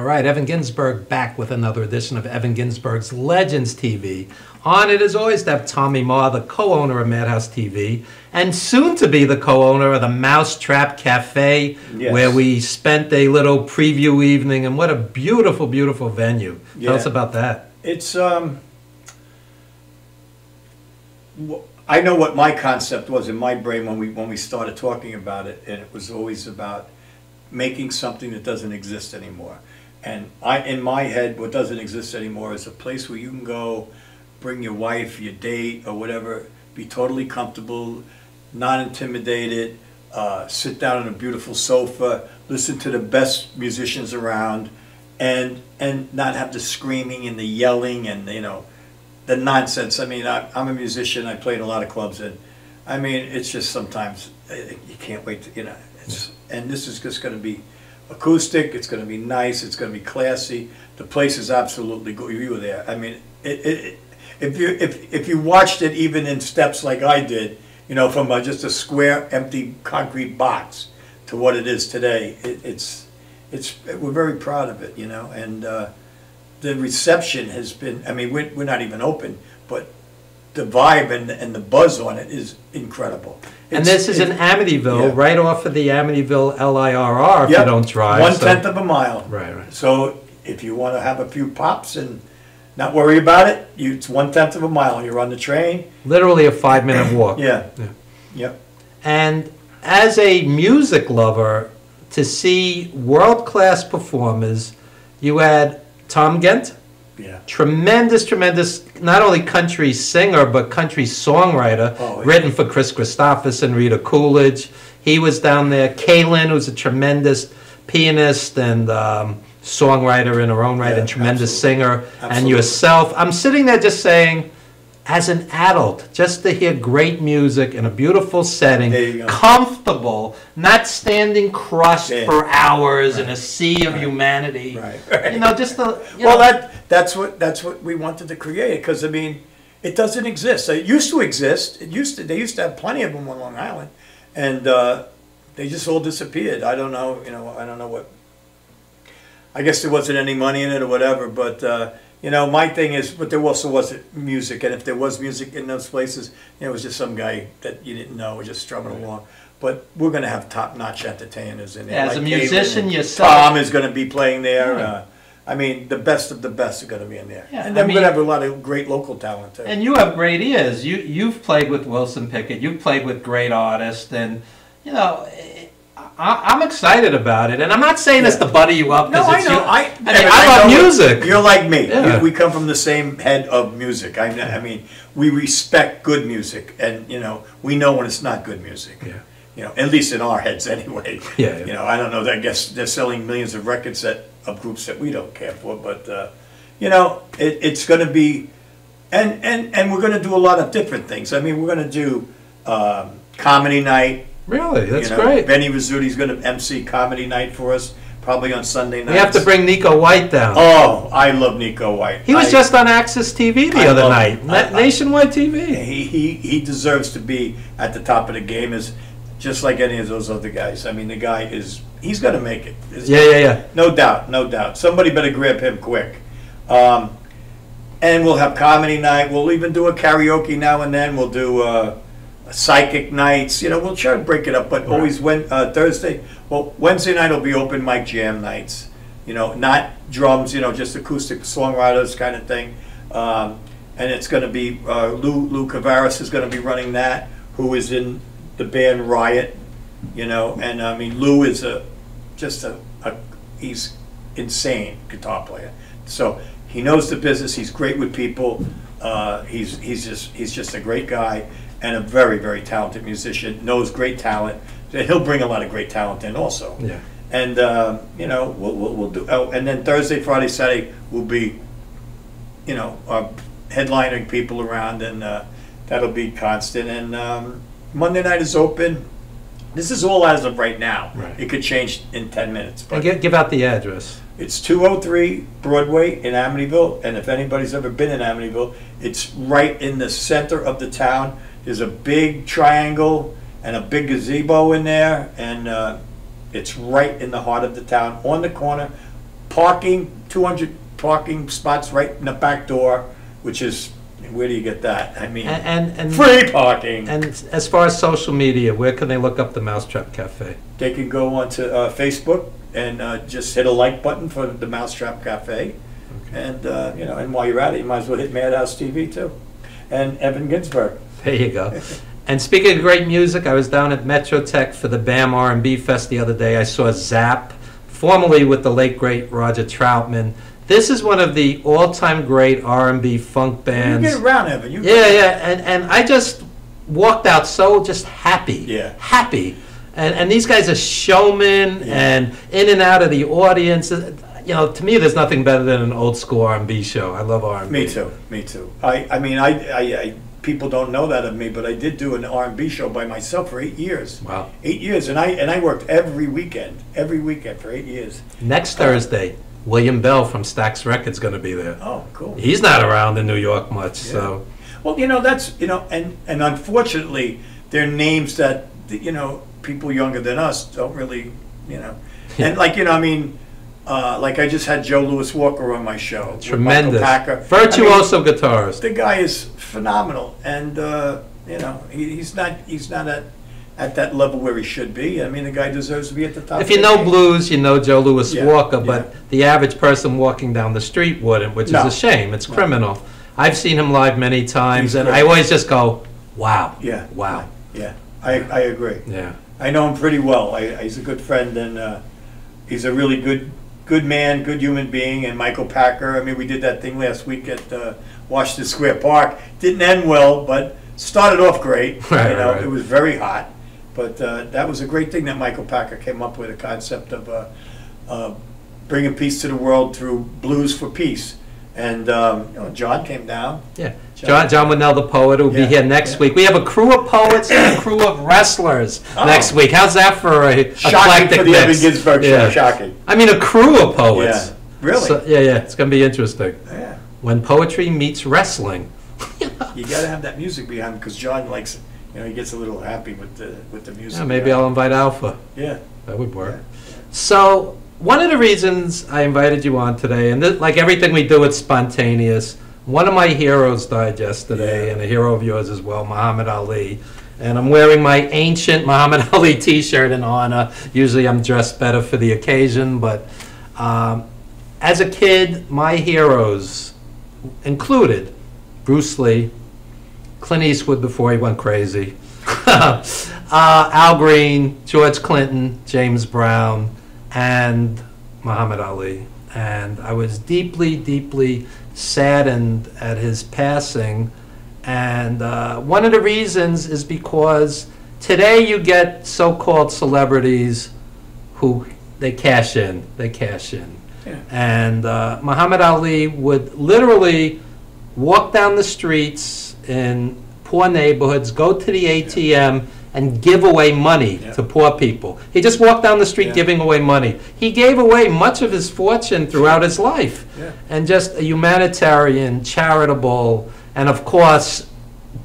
right, Evan Ginsberg back with another edition of Evan Ginsberg's Legends TV. On it, as always, to have Tommy Maher, the co-owner of Madhouse TV, and soon to be the co-owner of the Mousetrap Cafe, yes, where we spent a little preview evening, and what a beautiful, beautiful venue. Tell us about that. It's, I know what my concept was in my brain when we started talking about it, and it was always about making something that doesn't exist anymore. And in my head, what doesn't exist anymore is a place where you can go, bring your wife, your date, or whatever, be totally comfortable, not intimidated, sit down on a beautiful sofa, listen to the best musicians around, and not have the screaming and the yelling and, you know, the nonsense. I mean, I'm a musician, I play in a lot of clubs, and I mean, it's just sometimes, you can't wait to, you know, and this is just going to be acoustic, it's going to be nice, it's going to be classy. The place is absolutely good. You were there. I mean, if you watched it even in steps like I did, you know, from just a square, empty concrete box to what it is today, we're very proud of it, you know, and the reception has been, I mean, we're not even open, but the vibe and the buzz on it is incredible. And this is in Amityville, right off of the Amityville LIRR if you don't drive. 1/10 of a mile. Right, right. So if you want to have a few pops and not worry about it, it's 1/10 of a mile. You're on the train. Literally a 5-minute walk. Yep. And as a music lover, to see world-class performers, you had Tom Gent. Yeah. Tremendous, not only country singer, but country songwriter, written for Chris Christopherson, Rita Coolidge. He was down there. Kaylin, who's a tremendous pianist and songwriter in her own right, and tremendous singer, and yourself. I'm sitting there just saying, as an adult, just to hear great music in a beautiful setting, comfortable, not standing crushed for hours in a sea of humanity. Right. You know, just the. That's what we wanted to create. Because I mean, it doesn't exist. It used to exist. They used to have plenty of them on Long Island, and they just all disappeared. I don't know. You know, I don't know what. I guess there wasn't any money in it or whatever, but. You know, my thing is, but there also wasn't music, and if there was music in those places, you know, it was just some guy that you didn't know, just strumming along. But we're going to have top-notch entertainers in there. Yeah, as a musician yourself. Tom is going to be playing there. I mean, the best of the best are going to be in there. Yeah, and then we're going to have a lot of great local talent, too. And you have great ears. You've played with Wilson Pickett. You've played with great artists, and, you know, I'm excited about it, and I'm not saying this to buddy you up. No, I know. I love music. You're like me. Yeah. We come from the same head of music. I mean, we respect good music, and you know, we know when it's not good music. Yeah. You know, at least in our heads, anyway. Yeah. You know, I don't know. I guess they're selling millions of records of groups that we don't care for, but you know, it's going to be, and we're going to do a lot of different things. I mean, we're going to do comedy night. Really? That's great. Benny Rizzuto's going to MC comedy night for us, probably on Sunday nights. We have to bring Nico White down. Oh, I love Nico White. He was just on Access TV the other night, nationwide TV. He deserves to be at the top of the game, is just like any of those other guys. I mean, the guy he's going to make it. Yeah. No doubt. Somebody better grab him quick. And we'll have comedy night. We'll even do a karaoke now and then. We'll do psychic nights, you know, we'll try to break it up, but always Thursday. Well, Wednesday night will be open mic jam nights, you know, not drums, you know, just acoustic songwriters kind of thing. And it's going to be Lou Cavaris is going to be running that, who is in the band Riot, you know, and I mean Lou is he's insane guitar player, so he knows the business. He's great with people. He's just a great guy. And a very, very talented musician, knows great talent. He'll bring a lot of great talent in also. Yeah. And, you know, we'll do, and then Thursday, Friday, Saturday will be, you know, headlining people around, and that'll be constant. And Monday night is open. This is all as of right now. Right. It could change in 10 minutes. But and give out the address. It's 203 Broadway in Amityville, and if anybody's ever been in Amityville, it's right in the center of the town. There's a big triangle and a big gazebo in there, and it's right in the heart of the town, on the corner parking, 200 parking spots right in the back door, which is, where do you get that? I mean, and free parking. And as far as social media, where can they look up the Mousetrap Cafe? They can go onto Facebook and just hit a like button for the Mousetrap Cafe. Okay. And, you know, and while you're at it, you might as well hit Madhouse TV too. And Evan Ginsberg. There you go. And speaking of great music, I was down at Metrotech for the BAM R&B Fest the other day. I saw Zapp, formerly with the late, great Roger Troutman. This is one of the all-time great R&B funk bands. You get around, Evan. And I just walked out so just happy. Yeah. Happy. And these guys are showmen and in and out of the audience. You know, to me, there's nothing better than an old school R&B show. I love R&B. Me too. Me too. I mean, people don't know that of me, but I did do an R&B show by myself for 8 years. Wow. 8 years, and I worked every weekend for 8 years. Next Thursday, William Bell from Stax Records going to be there. Oh, cool. He's not around in New York much, yeah. so. Well, you know, that's, you know, and unfortunately, they're names that, you know, people younger than us don't really, you know. And like, you know, I mean, like I just had Joe Louis Walker on my show. Tremendous. Packer. Virtuoso guitarist. The guy is phenomenal, and you know, he's not at that level where he should be. I mean, the guy deserves to be at the top. If you know blues, you know Joe Louis Walker, but yeah. the average person walking down the street wouldn't, which is a shame. It's criminal. I've seen him live many times, and I always just go, wow. Yeah. Wow. Yeah. I agree. Yeah. I know him pretty well. He's a good friend, and he's a really good man, good human being. And Michael Packer, I mean, we did that thing last week at Washington Square Park. Didn't end well, but started off great. Right, you know, right. It was very hot. But that was a great thing that Michael Packer came up with, a concept of bringing peace to the world through blues for peace. And you know, John came down. Yeah, John Winnell, the poet, will be here next week. We have a crew of poets and a crew of wrestlers next week. How's that for a shocking for the Evan Ginsberg show? Shocking. I mean, a crew of poets. Yeah, really. So, yeah, it's going to be interesting. Yeah. When poetry meets wrestling. You got to have that music behind, because John likes it. You know, he gets a little happy with the music. Yeah, maybe I'll invite Alpha. Yeah, that would work. Yeah. So one of the reasons I invited you on today, and like everything we do, it's spontaneous. One of my heroes died yesterday, and a hero of yours as well, Muhammad Ali. And I'm wearing my ancient Muhammad Ali T-shirt in honor. Usually I'm dressed better for the occasion, but as a kid, my heroes included Bruce Lee, Clint Eastwood before he went crazy, Al Green, George Clinton, James Brown, and Muhammad Ali. And I was deeply, deeply saddened at his passing. And one of the reasons is because today you get so-called celebrities who they cash in. Yeah. And Muhammad Ali would literally walk down the streets in poor neighborhoods, go to the ATM, and give away money to poor people. He just walked down the street giving away money. He gave away much of his fortune throughout his life. Yeah. And just a humanitarian, charitable, and of course,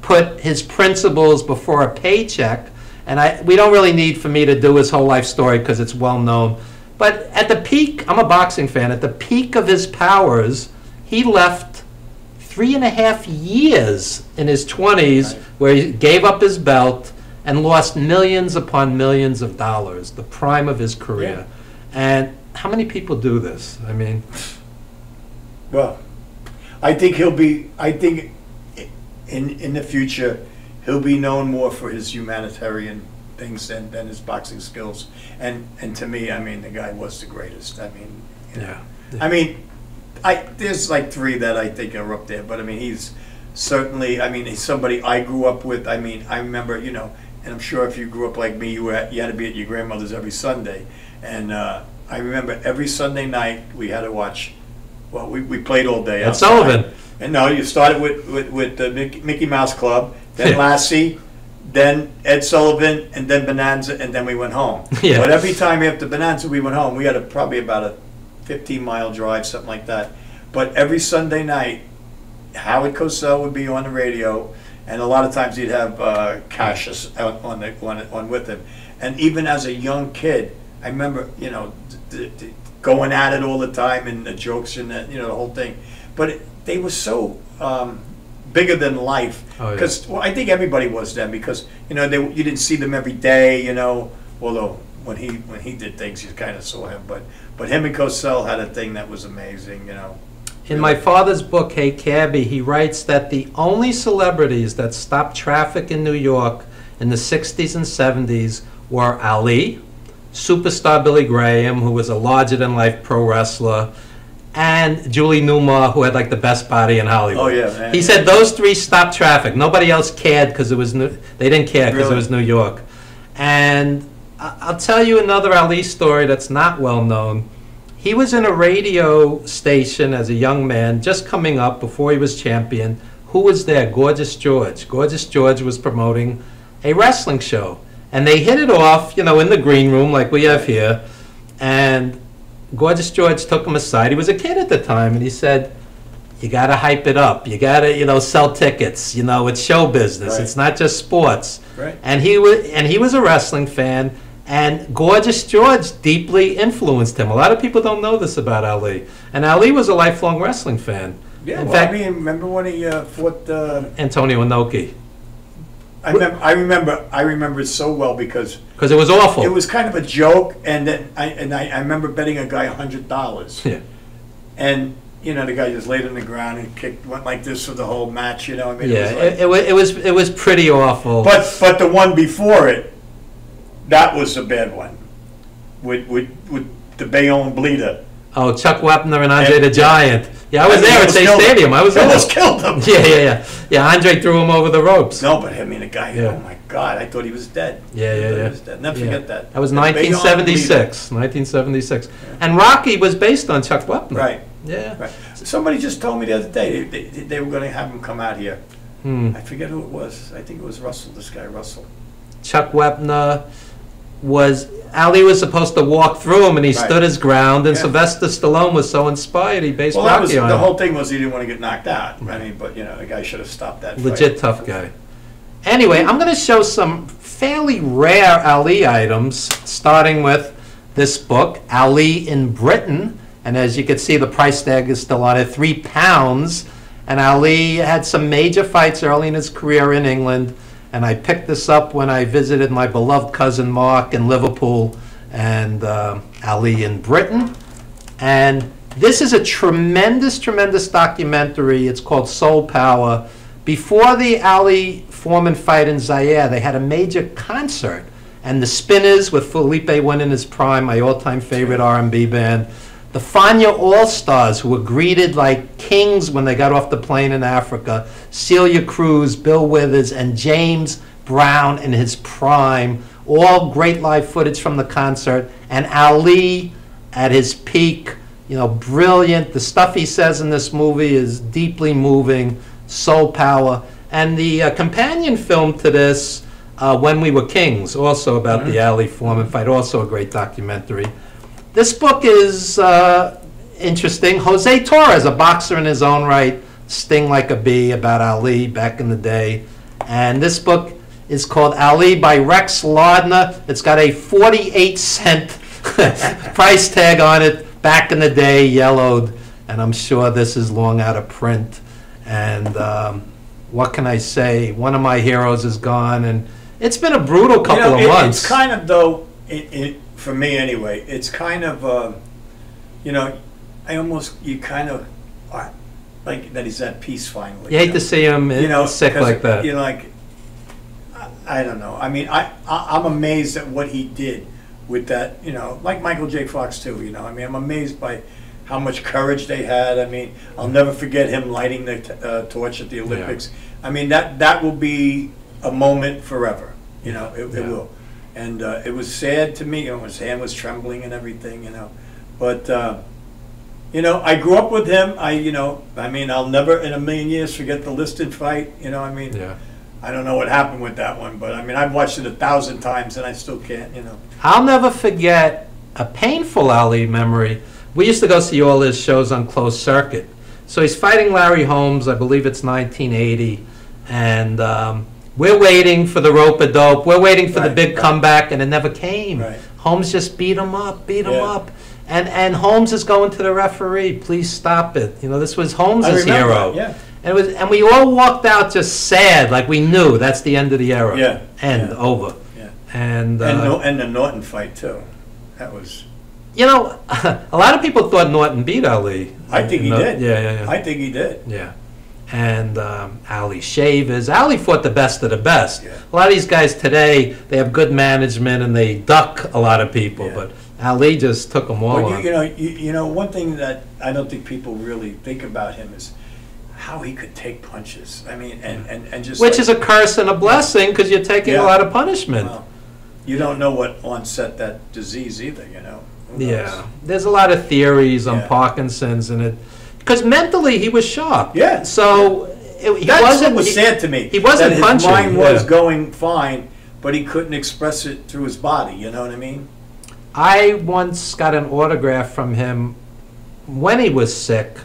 put his principles before a paycheck. And we don't really need for me to do his whole life story because it's well known. But at the peak, I'm a boxing fan, at the peak of his powers, he left 3.5 years in his 20s where he gave up his belt and lost millions upon millions of dollars, the prime of his career. Yeah. And how many people do this? I mean... Well, I think in the future, he'll be known more for his humanitarian things than his boxing skills. And to me, I mean, the guy was the greatest. I mean, you know, I mean, there's like 3 that I think are up there, but I mean, he's certainly, I mean, he's somebody I grew up with. I mean, I remember, you know, and I'm sure if you grew up like me, you had to be at your grandmother's every Sunday. And I remember every Sunday night we had to watch, well, we played all day. Ed Sullivan. And no, you started with the Mickey Mouse Club, then Lassie, then Ed Sullivan, and then Bonanza, and then we went home. Yeah. But every time after Bonanza we went home, we had probably about a 15-mile drive, something like that. But every Sunday night, Howard Cosell would be on the radio, and a lot of times he'd have Cassius on with him. And even as a young kid, I remember, you know, going at it all the time and the jokes and that, you know, the whole thing. But they were so bigger than life. Because well, I think everybody was then, because you know you didn't see them every day, you know. Although when he did things, you kind of saw him. But him and Cosell had a thing that was amazing, you know. In my father's book, Hey Cabby, he writes that the only celebrities that stopped traffic in New York in the 60s and 70s were Ali, superstar Billy Graham, who was a larger-than-life pro wrestler, and Julie Newmar, who had like the best body in Hollywood. Oh yeah, man. He said those three stopped traffic. Nobody else cared because it was they didn't care because it was New York. And I'll tell you another Ali story that's not well known. He was in a radio station as a young man, just coming up before he was champion. Who was there? Gorgeous George. Gorgeous George was promoting a wrestling show. And they hit it off, you know, in the green room like we have here. And Gorgeous George took him aside. He was a kid at the time, and he said, you got to hype it up. You got to, you know, sell tickets. You know, it's show business. Right. It's not just sports. Right. And he was a wrestling fan. And Gorgeous George deeply influenced him. A lot of people don't know this about Ali. And Ali was a lifelong wrestling fan. Yeah, in well, fact, I mean, remember when he fought Antonio Inoki. I remember it so well because it was awful. it was kind of a joke, and then I remember betting a guy $100. Yeah. And you know, the guy just laid on the ground and went like this for the whole match. You know, I mean, Yeah, it was like, it was pretty awful. But the one before it, that was a bad one, with the Bayonne Bleeder. Oh, Chuck Wepner and Andre the Giant. Yeah, I was mean, there at Shea Stadium. I was He there. almost killed him. Yeah, Andre threw him over the ropes. No, but I mean, the guy. Yeah. Oh my God, I thought he was dead. Yeah. He was dead. Never forget that. That was The Bayonne 1976. 1976. And Rocky was based on Chuck Wepner. Right. Yeah. Right. Somebody just told me the other day they were going to have him come out here. I forget who it was. I think it was Russell. This guy Russell. Chuck Wepner Ali was supposed to walk through him, and he stood his ground, and Sylvester Stallone was so inspired he based Rocky on the him. whole thing was he didn't want to get knocked out. I mean, but you know, the guy should have stopped that Legit fight. tough guy. Anyway, I'm going to show some fairly rare Ali items, starting with this book, Ali in Britain. And as you can see, the price tag is still on it, £3. And Ali had some major fights early in his career in England. And I picked this up when I visited my beloved cousin Mark in Liverpool, and Ali in Britain. And this is a tremendous, tremendous documentary. It's called Soul Power. Before the Ali Foreman fight in Zaire, they had a major concert. And the Spinners, with Felipe Wynn in his prime, my all-time favorite R&B band. The Fania All-Stars, who were greeted like kings when they got off the plane in Africa. Celia Cruz, Bill Withers, and James Brown in his prime. All great live footage from the concert. And Ali at his peak, you know, brilliant. The stuff he says in this movie is deeply moving. Soul Power. And the companion film to this, When We Were Kings, also about the Ali Foreman fight, also a great documentary. This book is interesting. Jose Torres, a boxer in his own right, Sting Like a Bee, about Ali back in the day. And this book is called Ali by Rex Lardner. It's got a 48-cent price tag on it, back in the day, yellowed. And I'm sure this is long out of print. And what can I say? One of my heroes is gone, and it's been a brutal couple of months. It's kind of, though, for me anyway, it's kind of, you know, you kind of like that he's at peace finally. You hate to see him sick like that. You're like, I don't know. I mean, I'm amazed at what he did with that, you know, like Michael J. Fox too, you know. I mean, I'm amazed by how much courage they had. I mean, I'll never forget him lighting the torch at the Olympics. Yeah. I mean, that will be a moment forever, you know, it will. And it was sad to me, you know, his hand was trembling and everything, you know. But, you know, I grew up with him. I mean, I'll never in a million years forget the Liston fight, you know, I mean. Yeah. I don't know what happened with that one, but I mean, I've watched it 1,000 times and I still can't, you know. I'll never forget a painful Ali memory. We used to go see all his shows on closed circuit. So he's fighting Larry Holmes, I believe it's 1980, and we're waiting for the rope-a-dope. We're waiting for the big comeback, and it never came. Holmes just beat him up, Yeah. and Holmes is going to the referee, please stop it. You know, this was I Holmes' remember hero. that, yeah. And we all walked out just sad, like we knew that's the end of the era. Yeah, End, yeah. over. Yeah. And And the Norton fight too. That was. you know, a lot of people thought Norton beat Ali. I think he did. Yeah. I think he did. Yeah. And Ali Shavers. Ali fought the best of the best. Yeah. A lot of these guys today, they have good management and they duck a lot of people, Yeah. but Ali just took them all But on. you know, one thing that I don't think people really think about him is how he could take punches. I mean, and just Which like, is a curse and a blessing because you're taking Yeah. a lot of punishment. well, you don't know what onset that disease either. You know. Who knows? Yeah. There's a lot of theories on Yeah. Parkinson's and it. Because mentally he was sharp. Yeah. So he That's wasn't. what was sad to me. He wasn't that punching. His mind was yeah. going fine, but he couldn't express it through his body. You know what I mean? I once got an autograph from him when he was sick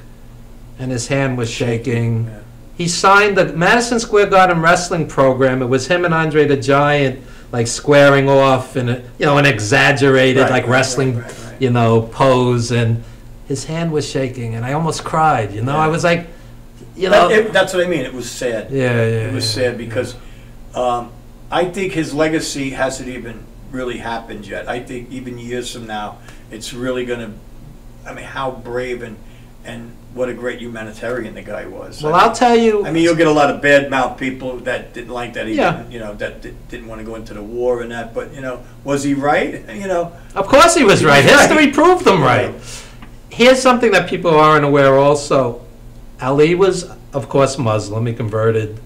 and his hand was shaking. Yeah. He signed the Madison Square Garden wrestling program. It was him and Andre the Giant like squaring off in a, you know, an exaggerated Right, like right, wrestling, right, right. you know, pose, and his hand was shaking and I almost cried, you know. Yeah. I was like, you know, That's what I mean. It was sad. yeah. It was sad because I think his legacy hasn't even really happened yet. I think even years from now, it's really going to. I mean, how brave and what a great humanitarian the guy was. Well, I mean, I'll tell you. I mean, you'll get a lot of bad mouth people that didn't like that he Yeah. didn't, you know, that didn't want to go into the war and that. But you know, was he right? You know, Of course he was right. He was right. History proved him right. Here's something that people aren't aware also. Ali was, of course, Muslim. He converted.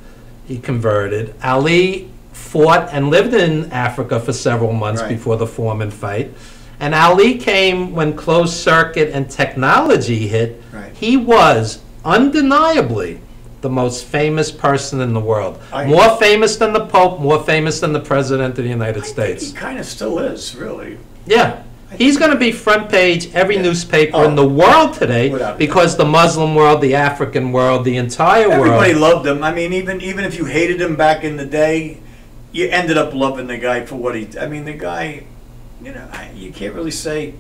Ali fought and lived in Africa for several months Right. before the Foreman fight. And Ali came when closed circuit and technology hit. Right. He was undeniably the most famous person in the world. More famous than the Pope, more famous than the President of the United States. He kind of still is, really. Yeah. He's going to be front page every Yeah. newspaper in the world today Without a because the Muslim world, the African world, the entire Everybody world. loved him. I mean, even if you hated him back in the day, you ended up loving the guy for what he. I mean, the guy, you know, you can't really say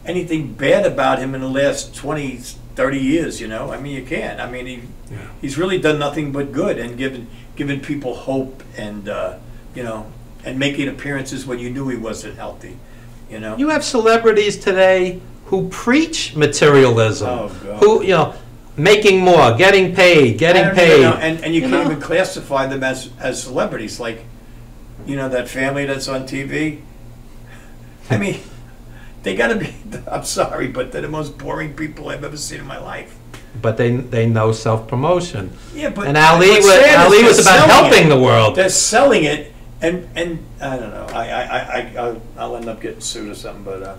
anything bad about him in the last 20, 30 years. You know, I mean, you can't. I mean, he's really done nothing but good and given people hope and you know, and making appearances when you knew he wasn't healthy. You know. You have celebrities today who preach materialism, Oh, God. who, you know, making more, getting paid, I getting don't paid. even know, and you You can't know? even classify them as celebrities. Like, you know, that family that's on TV. I mean, they got to be. I'm sorry, but they're the most boring people I've ever seen in my life. But they know self-promotion. Yeah, but And Ali what's was, sad is Ali was they're about selling helping it. the world. They're selling it, and I don't know. I'll end up getting sued or something. But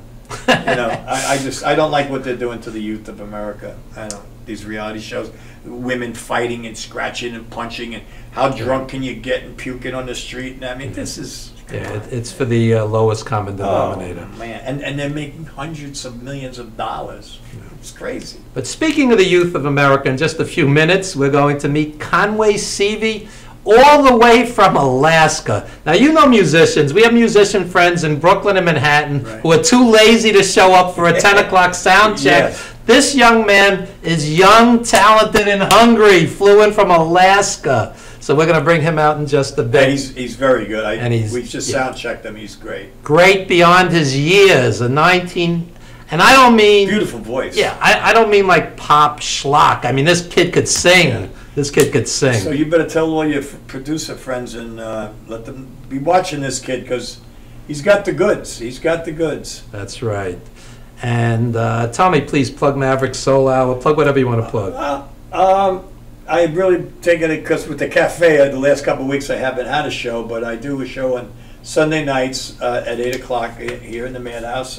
you know, I don't like what they're doing to the youth of America. I don't. These reality shows, women fighting and scratching and punching, and how drunk can you get and puking on the street? And I mean, this is. Yeah, it's for the lowest common denominator. Oh, man, and they're making hundreds of millions of dollars. It's crazy. But speaking of the youth of America, in just a few minutes, we're going to meet Conway Seavey, all the way from Alaska. Now, you know musicians. We have musician friends in Brooklyn and Manhattan Right. who are too lazy to show up for a 10 o'clock sound check. Yes. This young man is young, talented, and hungry, flew in from Alaska. So we're going to bring him out in just a bit. And he's very good. And he's- we just yeah. sound checked him. He's great. Great beyond his years, a 19... And I don't mean... Beautiful voice. Yeah, I don't mean like pop schlock. I mean, this kid could sing. Yeah. This kid could sing. So you better tell all your producer friends and let them be watching this kid because he's got the goods. He's got the goods. That's right. And Tommy, please plug Maverick Soul Hour. Plug whatever you want to plug. I've really taken it because with the cafe, the last couple of weeks I haven't had a show, but I do a show on Sunday nights at 8 o'clock here in the Madhouse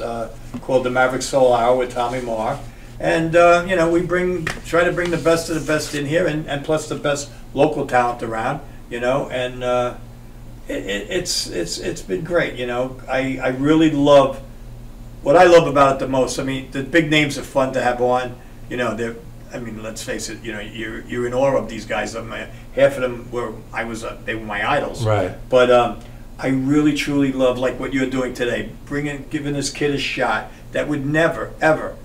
called the Maverick Soul Hour with Tommy Maher. And, you know, we try to bring the best of the best in here and plus the best local talent around, you know, and it's been great, you know. I really love, what I love about it the most, I mean, the big names are fun to have on, you know, I mean, let's face it, you know, you're in awe of these guys. Half of them they were my idols. Right. But I really truly love like what you're doing today, giving this kid a shot that would never ever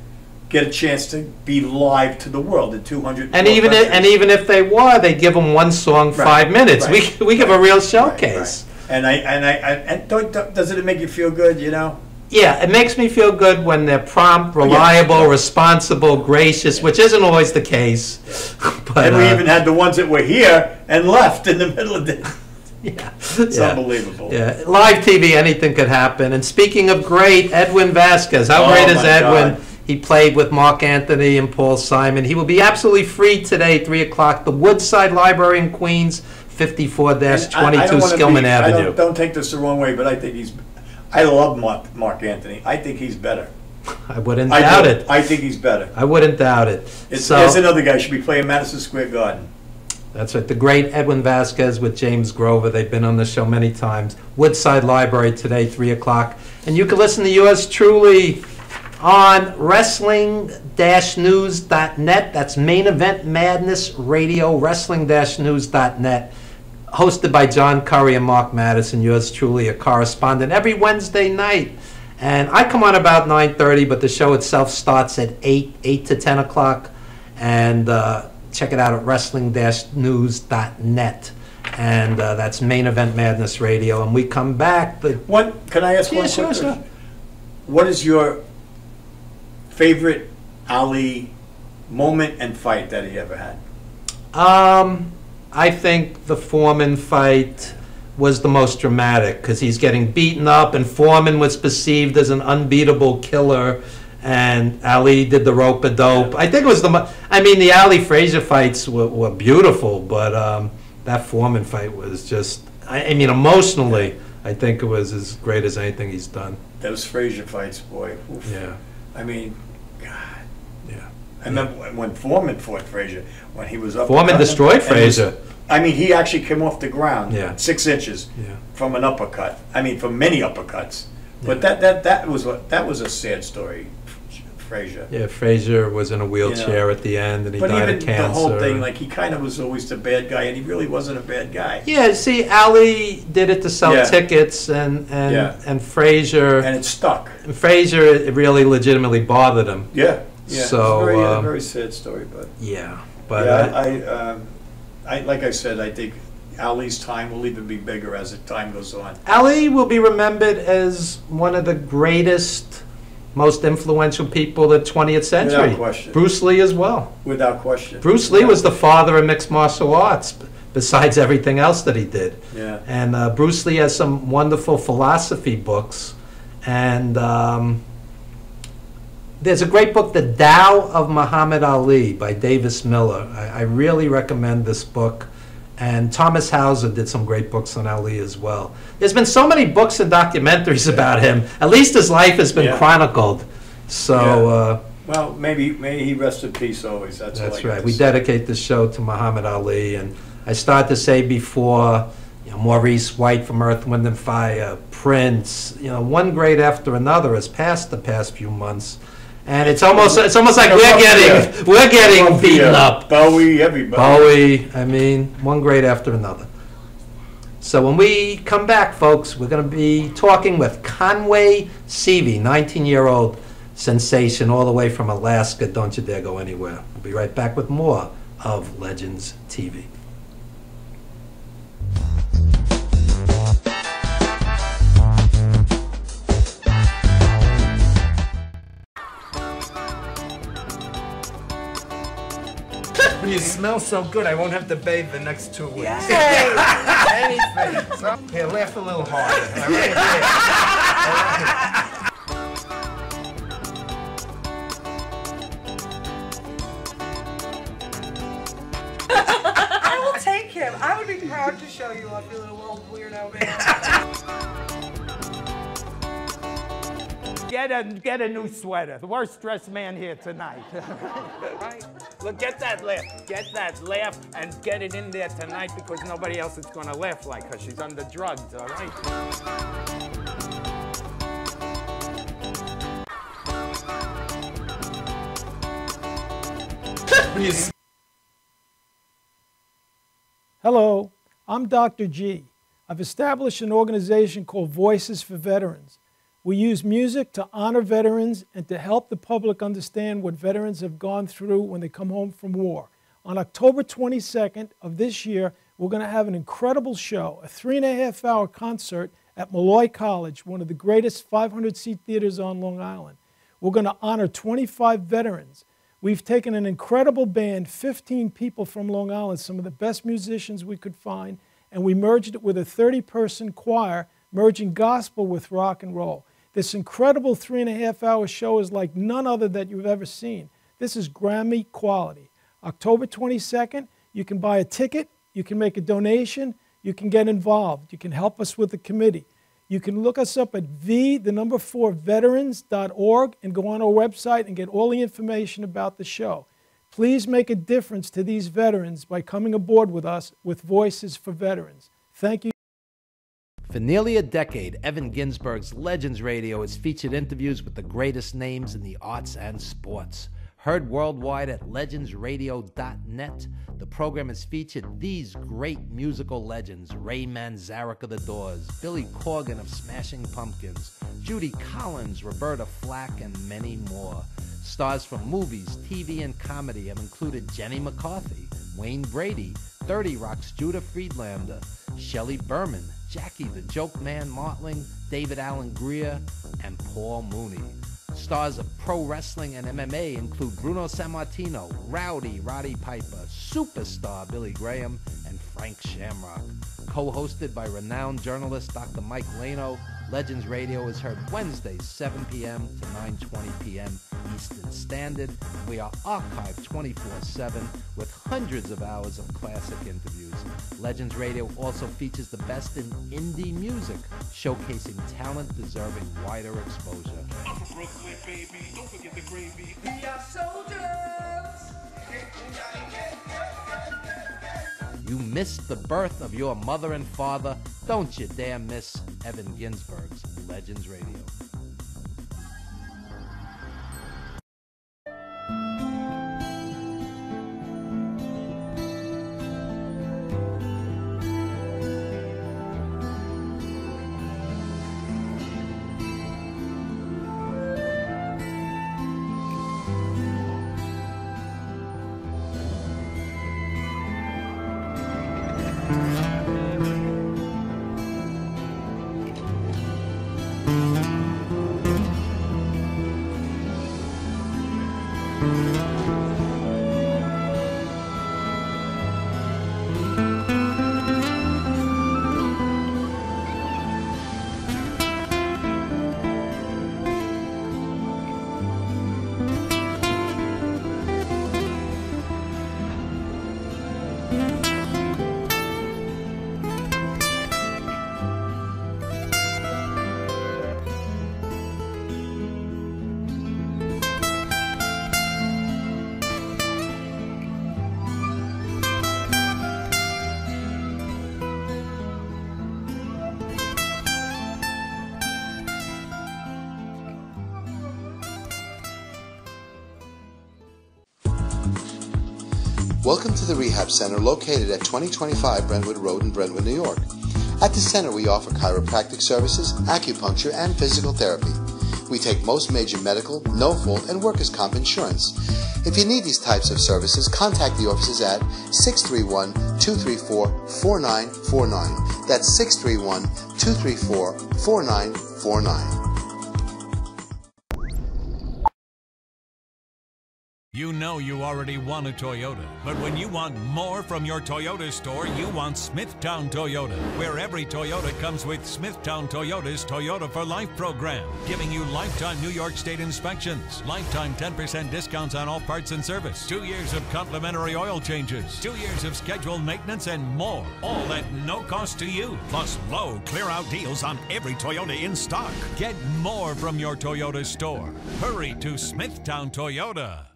get a chance to be live to the world in 200. And even if they were, they give them one song, 5 minutes. We give a real showcase. And doesn't it make you feel good? You know. Yeah, it makes me feel good when they're prompt, reliable, responsible, gracious, which isn't always the case. But, and we even had the ones that were here and left in the middle of the. Yeah, it's unbelievable. Yeah, live TV, anything could happen. And speaking of great, Edwin Vasquez. How great is Edwin? God. He played with Mark Anthony and Paul Simon. He will be absolutely free today, 3 o'clock. The Woodside Library in Queens, 54-22 Skillman Avenue. Don't take this the wrong way, but I love Mark Anthony. I think he's better. I wouldn't doubt it. I think he's better. I wouldn't doubt it. There's another guy should be playing Madison Square Garden. That's right. The great Edwin Vasquez with James Grover. They've been on the show many times. Woodside Library today, 3 o'clock. And you can listen to yours truly on wrestling-news.net. That's Main Event Madness Radio, wrestling-news.net. Hosted by John Curry and Mark Madison. Yours truly, a correspondent, every Wednesday night. And I come on about 9:30, but the show itself starts at 8 to 10 o'clock. And check it out at wrestling-news.net. And that's Main Event Madness Radio. And we come back. Can I ask one question? Sure. What is your favorite Ali moment and fight that he ever had? I think the Foreman fight was the most dramatic because he's getting beaten up, and Foreman was perceived as an unbeatable killer, and Ali did the rope-a-dope. I think it was the Ali Frazier fights were beautiful, but that Foreman fight was just, emotionally, I think it was as great as anything he's done. Those Frazier fights, boy. Oof. Yeah. God. Yeah. I remember when Foreman fought Frazier, when he was up. Foreman destroyed Frazier. He actually came off the ground 6 inches from an uppercut. From many uppercuts. But that was a sad story, Frazier. Yeah, Frazier was in a wheelchair at the end, and he died of cancer. The whole thing, he kind of was always the bad guy, and he really wasn't a bad guy. Yeah, see, Ali did it to sell tickets, and Frazier. And it stuck. And Frazier, it really legitimately bothered him. Yeah. So it's a very sad story, but. Yeah, but. Like I said, I think Ali's time will even be bigger as the time goes on. Ali will be remembered as one of the greatest, most influential people of the 20th century. Without question. Bruce Lee as well. Without question. Bruce Lee was the father of mixed martial arts, besides everything else that he did. Yeah. And Bruce Lee has some wonderful philosophy books. And there's a great book, The Tao of Muhammad Ali by Davis Miller. I really recommend this book. And Thomas Hauser did some great books on Ali as well. There's been so many books and documentaries about him. At least his life has been chronicled. So, well, may he rest in peace always. That's right. We dedicate this show to Muhammad Ali. And I started to say before, Maurice White from Earth, Wind and Fire, Prince, one great after another has passed the past few months. And it's almost like we're getting beaten up. Bowie, everybody. Bowie, one great after another. So when we come back, folks, we're going to be talking with Conway Seavey, 19-year-old sensation all the way from Alaska. Don't you dare go anywhere. We'll be right back with more of Legends TV. You smell so good, I won't have to bathe the next 2 weeks. Anything. So, here, laugh a little harder. All right? I will take him. I would be proud to show you off, you little old weirdo man. Get a new sweater. The worst dressed man here tonight. Right? Look, get that laugh, and get it in there tonight because nobody else is going to laugh like her. She's under drugs, all right? Hello, I'm Dr. G. I've established an organization called Voices for Veterans. We use music to honor veterans and to help the public understand what veterans have gone through when they come home from war. On October 22nd of this year, we're going to have an incredible show, a 3.5-hour concert at Malloy College, one of the greatest 500-seat theaters on Long Island. We're going to honor 25 veterans. We've taken an incredible band, 15 people from Long Island, some of the best musicians we could find, and we merged it with a 30-person choir, merging gospel with rock and roll. This incredible 3.5-hour show is like none other that you've ever seen. This is Grammy quality. October 22nd, you can buy a ticket, you can make a donation, you can get involved, you can help us with the committee. You can look us up at v4veterans.org and go on our website and get all the information about the show. Please make a difference to these veterans by coming aboard with us with Voices for Veterans. Thank you. For nearly a decade, Evan Ginsberg's Legends Radio has featured interviews with the greatest names in the arts and sports. Heard worldwide at legendsradio.net, the program has featured these great musical legends: Ray Manzarek of The Doors, Billy Corgan of Smashing Pumpkins, Judy Collins, Roberta Flack, and many more. Stars from movies, TV, and comedy have included Jenny McCarthy, Wayne Brady, 30 Rock's Judah Friedlander, Shelley Berman, Jackie the Joke Man Martling, David Allen Greer, and Paul Mooney. Stars of pro wrestling and MMA include Bruno Sammartino, Rowdy Roddy Piper, Superstar Billy Graham, and Frank Shamrock. Co-hosted by renowned journalist Dr. Mike Lano, Legends Radio is heard Wednesdays 7 p.m. to 9:20 p.m. Eastern Standard. We are archived 24/7 with hundreds of hours of classic interviews. Legends Radio also features the best in indie music, showcasing talent deserving wider exposure. I'm from Brooklyn, baby. Don't forget the gravy. We are soldiers. You missed the birth of your mother and father. Don't you dare miss Evan Ginsberg's Legends Radio. Welcome to the Rehab Center located at 2025 Brentwood Road in Brentwood, New York. At the center we offer chiropractic services, acupuncture, and physical therapy. We take most major medical, no-fault, and workers' comp insurance. If you need these types of services, contact the offices at 631-234-4949. That's 631-234-4949. You know you already want a Toyota, but when you want more from your Toyota store, you want Smithtown Toyota, where every Toyota comes with Smithtown Toyota's Toyota for Life program, giving you lifetime New York State inspections, lifetime 10% discounts on all parts and service, 2 years of complimentary oil changes, 2 years of scheduled maintenance, and more, all at no cost to you, plus low clear-out deals on every Toyota in stock. Get more from your Toyota store. Hurry to Smithtown Toyota.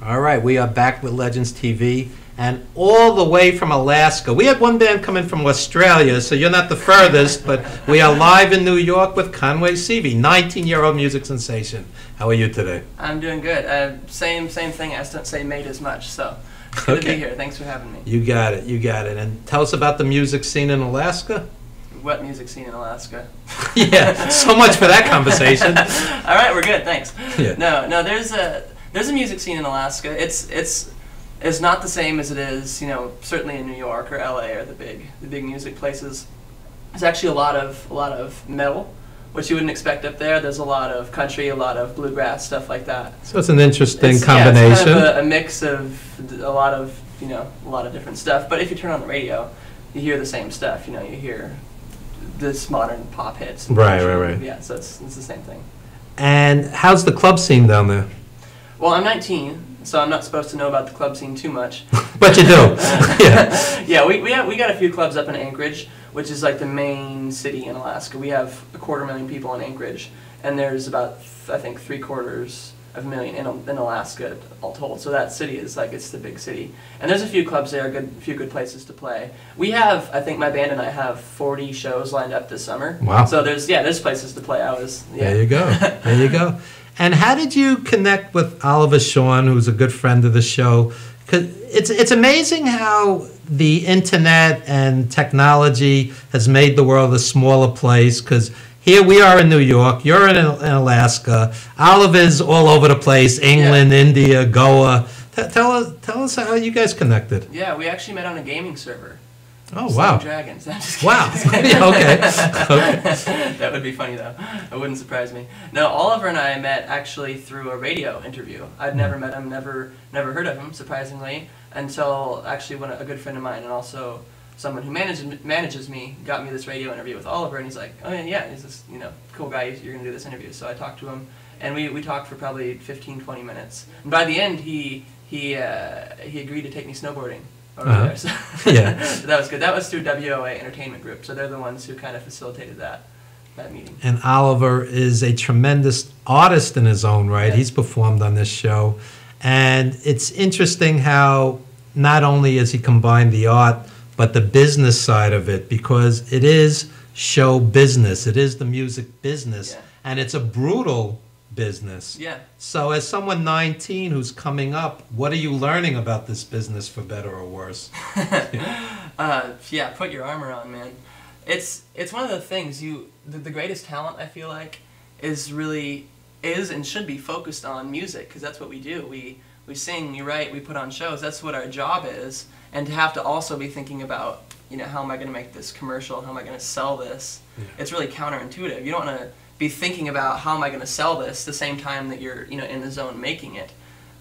All right, we are back with Legends TV, and all the way from Alaska. We had one band come in from Australia, so you're not the furthest, but we are live in New York with Conway Seavey, 19-year-old music sensation. How are you today? I'm doing good. Same thing. I just don't say mate as much, so it's good to be here. Thanks for having me. You got it, you got it. And tell us about the music scene in Alaska. What music scene in Alaska? Yeah, so much for that conversation. All right, we're good. Thanks. Yeah. No. There's a music scene in Alaska. It's not the same as it is, certainly in New York or LA or the big music places. There's actually a lot of metal, which you wouldn't expect up there. There's a lot of country, a lot of bluegrass, stuff like that. So it's an interesting combination. Yeah, it's kind of a mix of a lot of different stuff. But if you turn on the radio, you hear the same stuff. You hear this modern pop hits. Right. Yeah, so it's the same thing. And how's the club scene down there? Well, I'm 19, so I'm not supposed to know about the club scene too much. But you do. Yeah. Yeah, we got a few clubs up in Anchorage, which is like the main city in Alaska. We have 250,000 people in Anchorage, and there's about, I think, 750,000 in Alaska all told. So that city is like, it's the big city. And there's a few clubs there, a few good places to play. We have, I think my band and I have 40 shows lined up this summer. Wow. So there's places to play. There you go. There you go. And how did you connect with Oliver Shawn, who's a good friend of the show? Because it's amazing how the internet and technology has made the world a smaller place. Because here we are in New York, you're in Alaska, Oliver's all over the place, England, India, Goa. Tell us how you guys connected. Yeah, we actually met on a gaming server. Oh, wow. Dragons. I'm just wow. Yeah, okay. That would be funny, though. It wouldn't surprise me. No, Oliver and I met actually through a radio interview. I'd never met him, never heard of him, surprisingly, until actually a good friend of mine and also someone who manages me got me this radio interview with Oliver, and he's like, oh, yeah, he's this cool guy, you're going to do this interview. So I talked to him, and we talked for probably 15, 20 minutes. And by the end, he agreed to take me snowboarding. There, so yeah. That was good. That was through WOA Entertainment Group, so they're the ones who kind of facilitated that meeting. And Oliver is a tremendous artist in his own right. Yeah. He's performed on this show. And it's interesting how not only has he combined the art, but the business side of it, because it is show business. It is the music business. Yeah. And it's a brutal business. Yeah. So as someone 19 who's coming up, what are you learning about this business, for better or worse? Yeah, put your armor on, man. It's one of the things the greatest talent, I feel like, is and should be focused on music, because that's what we do. We sing, we write, we put on shows. That's what our job is. And to have to also be thinking about, how am I going to make this commercial? How am I going to sell this? Yeah. It's really counterintuitive. You don't want to be thinking about how am I going to sell this the same time that you're in the zone making it.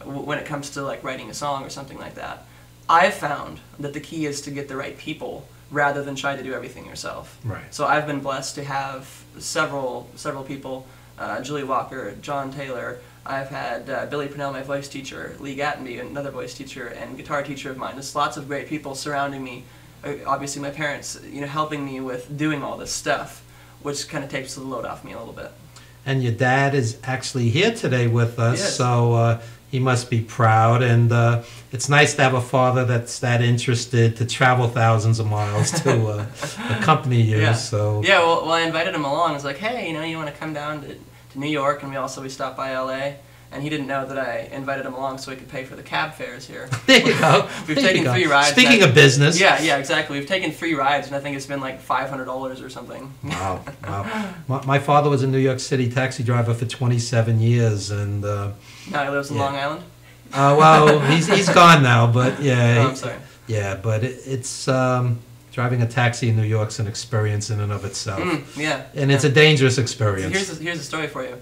When it comes to like writing a song or something like that, I've found that the key is to get the right people rather than try to do everything yourself. Right. So I've been blessed to have several people, Julie Walker, John Taylor. I've had Billy Purnell, my voice teacher, Lee Gattenby, another voice teacher, and guitar teacher of mine. There's lots of great people surrounding me. Obviously my parents, helping me with doing all this stuff, which kind of takes the load off me a little bit. And your dad is actually here today with us, so he must be proud. And it's nice to have a father that's that interested to travel thousands of miles to accompany you. Yeah. So well, I invited him along. I was like, hey, you want to come down to New York? And we stopped by LA. And he didn't know that I invited him along so he could pay for the cab fares here. There you go. We've taken 3 rides. Speaking of business. Yeah, exactly. We've taken 3 rides, and I think it's been like $500 or something. Wow. My father was a New York City taxi driver for 27 years, and now he lives in Long Island. Well, he's gone now, but yeah. Oh, I'm sorry. Yeah, but it's driving a taxi in New York's an experience in and of itself. Yeah. And it's a dangerous experience. So here's a story for you.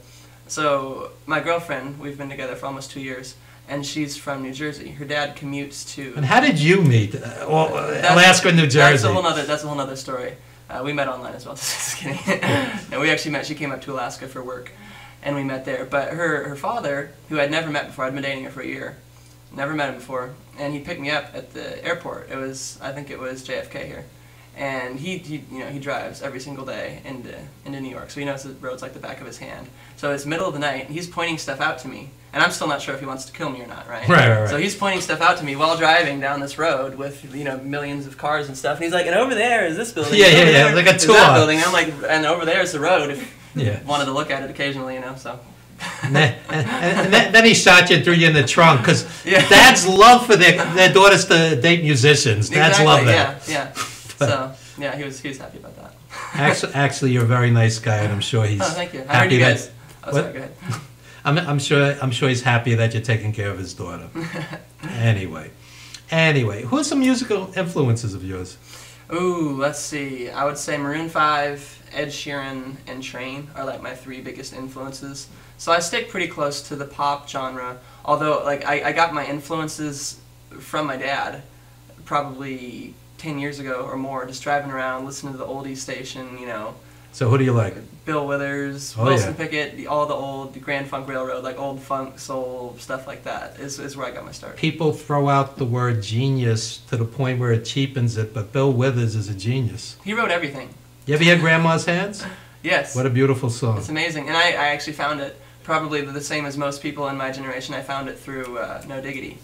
So my girlfriend, we've been together for almost 2 years, and she's from New Jersey. Her dad commutes to. And how did you meet? Alaska, New Jersey. That's a whole nother story. We met online as well. Just kidding. No, we actually met. She came up to Alaska for work, and we met there. But her father, who I'd never met before, I'd been dating her for a year, never met him before, and he picked me up at the airport. I think it was JFK here, and he drives every single day into New York, so he knows the roads like the back of his hand. So it's middle of the night, and he's pointing stuff out to me, and I'm still not sure if he wants to kill me or not, right? Right. So he's pointing stuff out to me while driving down this road with millions of cars and stuff, and he's like, and over there is this building. Yeah, like a tour. That building. I'm like, and over there is the road. If Yeah. wanted to look at it occasionally, so. And then he shot you and threw you in the trunk, because Yeah. dads love for their daughters to date musicians. Dads love that. Yeah. So yeah, he was happy about that. Actually, you're a very nice guy, and I'm sure he's thank you. I heard happy you that. guys. Oh, sorry, go ahead. I'm sure he's happy that you're taking care of his daughter. Anyway, who are some musical influences of yours? Ooh, let's see. I would say Maroon 5, Ed Sheeran, and Train are like my 3 biggest influences. So I stick pretty close to the pop genre, although like I got my influences from my dad probably 10 years ago or more, just driving around, listening to the oldies station, So who do you like? Bill Withers, Oh, Wilson yeah. Pickett, all the old Grand Funk Railroad, like old funk, soul, stuff like that is where I got my start. People throw out the word genius to the point where it cheapens it, but Bill Withers is a genius. He wrote everything. You ever hear Grandma's Hands? Yes. What a beautiful song. It's amazing. And I actually found it probably the same as most people in my generation. I found it through No Diggity.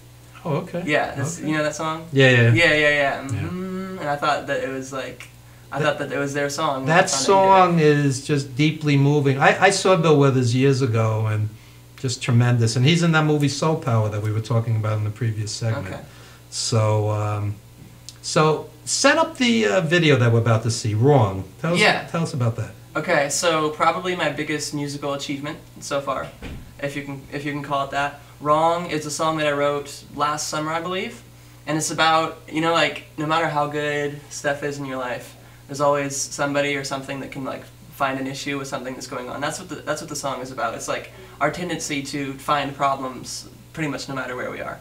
Oh, okay. Yeah, Okay. you know that song? Yeah. Yeah. And I thought that it was like, I thought that it was their song. That song is just deeply moving. I saw Bill Withers years ago, and just tremendous. And he's in that movie Soul Power that we were talking about in the previous segment. Okay. So, so set up the video that we're about to see. Wrong. Tell us about that. Okay, so probably my biggest musical achievement so far, if you can call it that. Wrong is a song that I wrote last summer, I believe, and it's about, like, no matter how good stuff is in your life, there's always somebody or something that can like find an issue with something that's going on. That's what the song is about. It's like our tendency to find problems pretty much no matter where we are.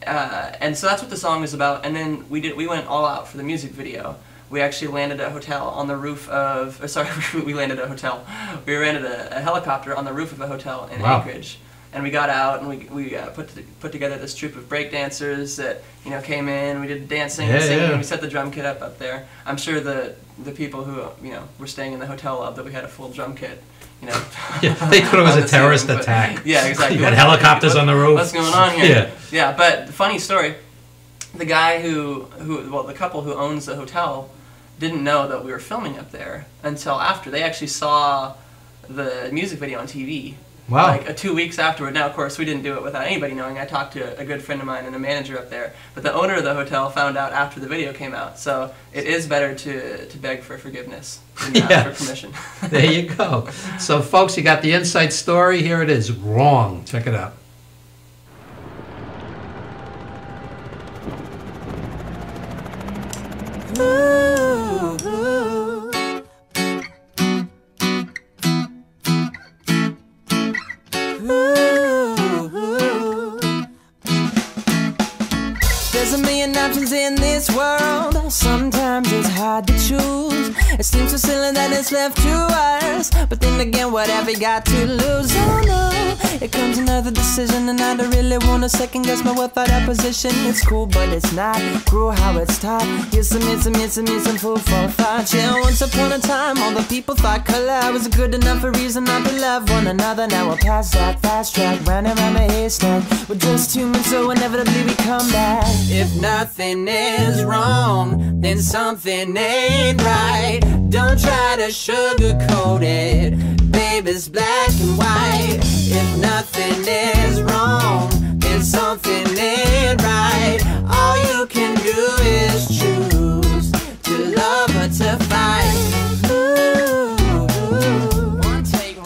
And so that's what the song is about. And then we went all out for the music video. We actually landed at a hotel on the roof of, we landed at a hotel. We rented a helicopter on the roof of a hotel in Anchorage. And we got out and we put together this troupe of break dancers that came in. We did dancing and singing. And we set the drum kit up there. I'm sure the people who were staying in the hotel loved that we had a full drum kit. Yeah, they thought it was a terrorist attack. Yeah, exactly. You had helicopters on the roof. What's going on here? Yeah. But funny story. The guy the couple who owns the hotel didn't know that we were filming up there until after. They actually saw the music video on TV. Wow. Like 2 weeks afterward. Now, of course, we didn't do it without anybody knowing. I talked to a good friend of mine and a manager up there. But the owner of the hotel found out after the video came out. So it is better to beg for forgiveness than to ask for permission. There you go. So, folks, you got the inside story. Here it is. Wrong. Check it out. There's a million options in this world. Sometimes it's hard to choose. It seems so silly that it's left to us. But then again, what have we got to lose? Oh no, it comes another decision, and I don't really wanna second guess my well-thought-out position. It's cool, but it's not cruel how it's taught. Here's some food for thought. Yeah, once upon a time, all the people thought color was good enough a reason not to love one another. Now we're past that fast track, round and round the haystack. We're just humans, so inevitably we come back. If nothing is wrong, then something ain't right. Don't try to sugarcoat it, babe, it's black and white. If nothing is wrong, then something ain't right. All you can do is choose to love or to fight. Ooh. One take.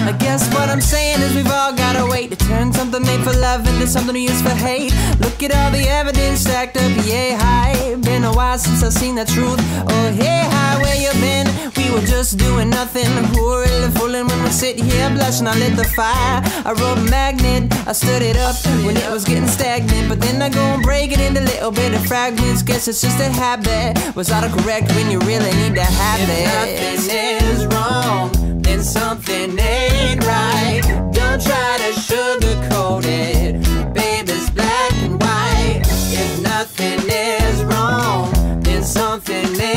I guess what I'm saying is we've all gotta wait to turn something made for love into something we use for hate. Look at all the evidence stacked up, yeah, hi. Been a while since I've seen the truth. Oh, hey, hi, where you been? We were just doing nothing. Who are really fooling when we sit here blushing? I lit the fire, I wrote a magnet, I stood it up when it was getting stagnant. But then I go and break it into little bit of fragments. Guess it's just a habit. Was autocorrect when you really need to have it. If nothing is wrong, then something ain't right. Don't try to sugarcoat it, babe, it's black and white. If nothing is wrong, then something ain't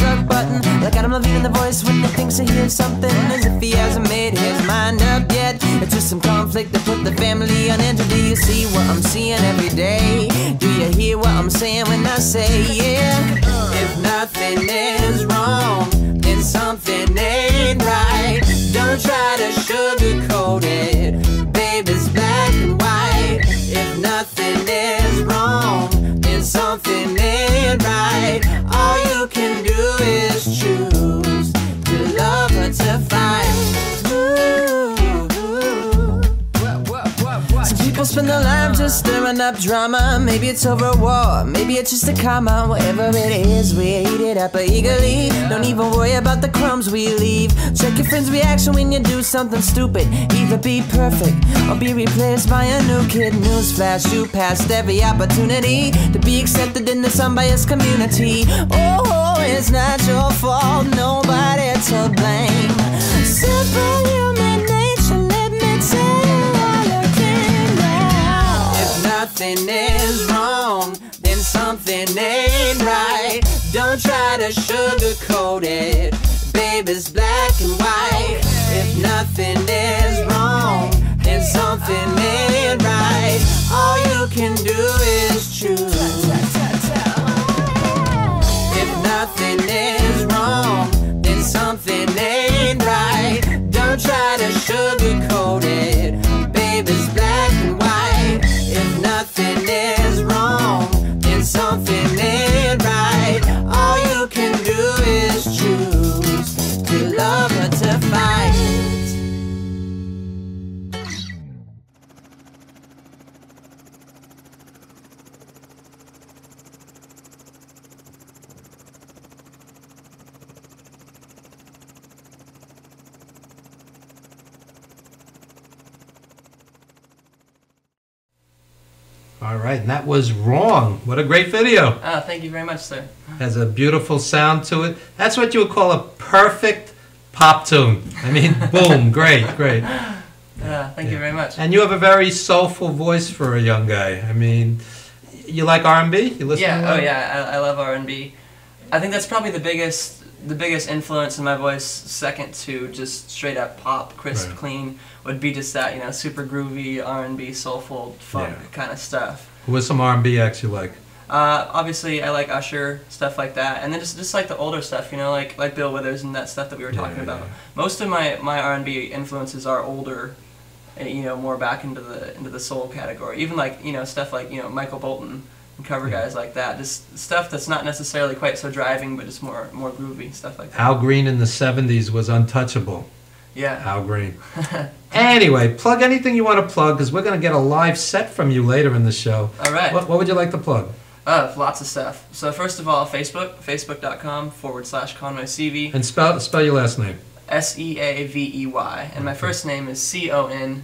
self-destruct button. Like Adam Levine in the voice when he thinks he hears something, as if he hasn't made his mind up yet. It's just some conflict that put the family on edge. Do you see what I'm seeing every day? Do you hear what I'm saying when I say, yeah? If nothing is wrong, then something ain't right. Don't try to sugarcoat it, babe, it's black and white. If nothing is wrong, then something ain't right. All you can do is choose to love or to fight. Some people spend their lives just stirring up drama. Maybe it's over a war, maybe it's just a comma. Whatever it is, we eat it up eagerly. Don't even worry about the crumbs we leave. Check your friend's reaction when you do something stupid. Either be perfect or be replaced by a new kid. Newsflash, you passed every opportunity to be accepted in this unbiased community. Oh, it's not your fault, nobody to blame. Simple human nature, let me tell you all you can now. If nothing is wrong, then something ain't right. Don't try to sugarcoat it, babe, it's black and white. If nothing is wrong, then something ain't right. All you can do is choose. If nothing is wrong, then something ain't right. Don't try to sugarcoat it, babe, it's black and white. If nothing is wrong, then something ain't right. All you can do is choose to love or to fight. All right, and that was Wrong. What a great video. Oh, thank you very much, sir. Has a beautiful sound to it. That's what you would call a perfect pop tune. I mean, boom, great, great. Thank you very much. And you have a very soulful voice for a young guy. I mean, you like R&B? You listen to Yeah, oh yeah, I love R&B. I think that's probably the biggest influence in my voice, second to just straight up pop, crisp, Right. clean, would be just that, you know, super groovy R&B, soulful, funk kind of stuff. Who was some R&B acts you like? Obviously, I like Usher, stuff like that, and then just like the older stuff, you know, like Bill Withers and that stuff that we were talking about. Most of my R&B influences are older, you know, more back into the soul category. Even like, you know, stuff like, you know, Michael Bolton and cover guys like that. Just stuff that's not necessarily quite so driving, but just more groovy, stuff like that. Al Green in the 70s was untouchable. Yeah. Al Green. Anyway, plug anything you want to plug, because we're going to get a live set from you later in the show. All right. What would you like to plug? Lots of stuff. So first of all, facebook.com/Conway Seavey. And spell your last name. Seavey. And my first name is Conway.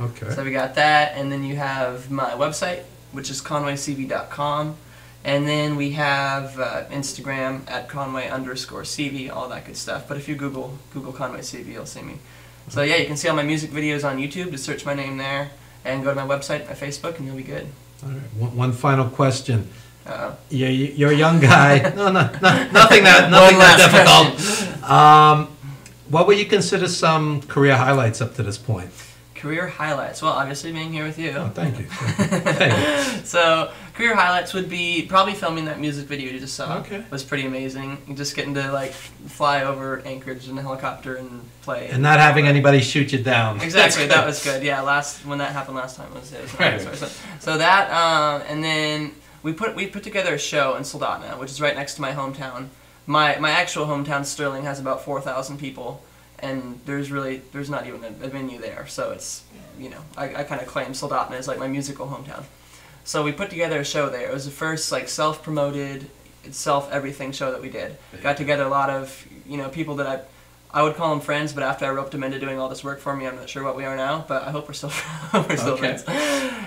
Okay. So we got that, and then you have my website, which is conwayseavey.com. And then we have Instagram at Conway_Seavey, all that good stuff. But if you Google Conway Seavey, you'll see me. So yeah, you can see all my music videos on YouTube. Just search my name there, and go to my website, my Facebook, and you'll be good. All right. One final question. Uh-oh. You're a young guy. Nothing that difficult. What would you consider some career highlights up to this point? Career highlights. Well, obviously being here with you. Oh, thank you. Thank you. So, career highlights would be probably filming that music video you just saw. Okay. Was pretty amazing. Just getting to like fly over Anchorage in a helicopter and play. And not having anybody shoot you down. Exactly. That was good. Yeah. When that happened last time was Right. So that and then we put together a show in Soldotna, which is right next to my hometown. My actual hometown, Sterling, has about 4,000 people. And there's not even a venue there, so it's, you know, I kind of claim Soldotna as like my musical hometown. So we put together a show there. It was the first like self-promoted, self-everything show that we did. Got together a lot of, you know, people that I would call them friends, but after I roped them into doing all this work for me, I'm not sure what we are now, but I hope we're still friends.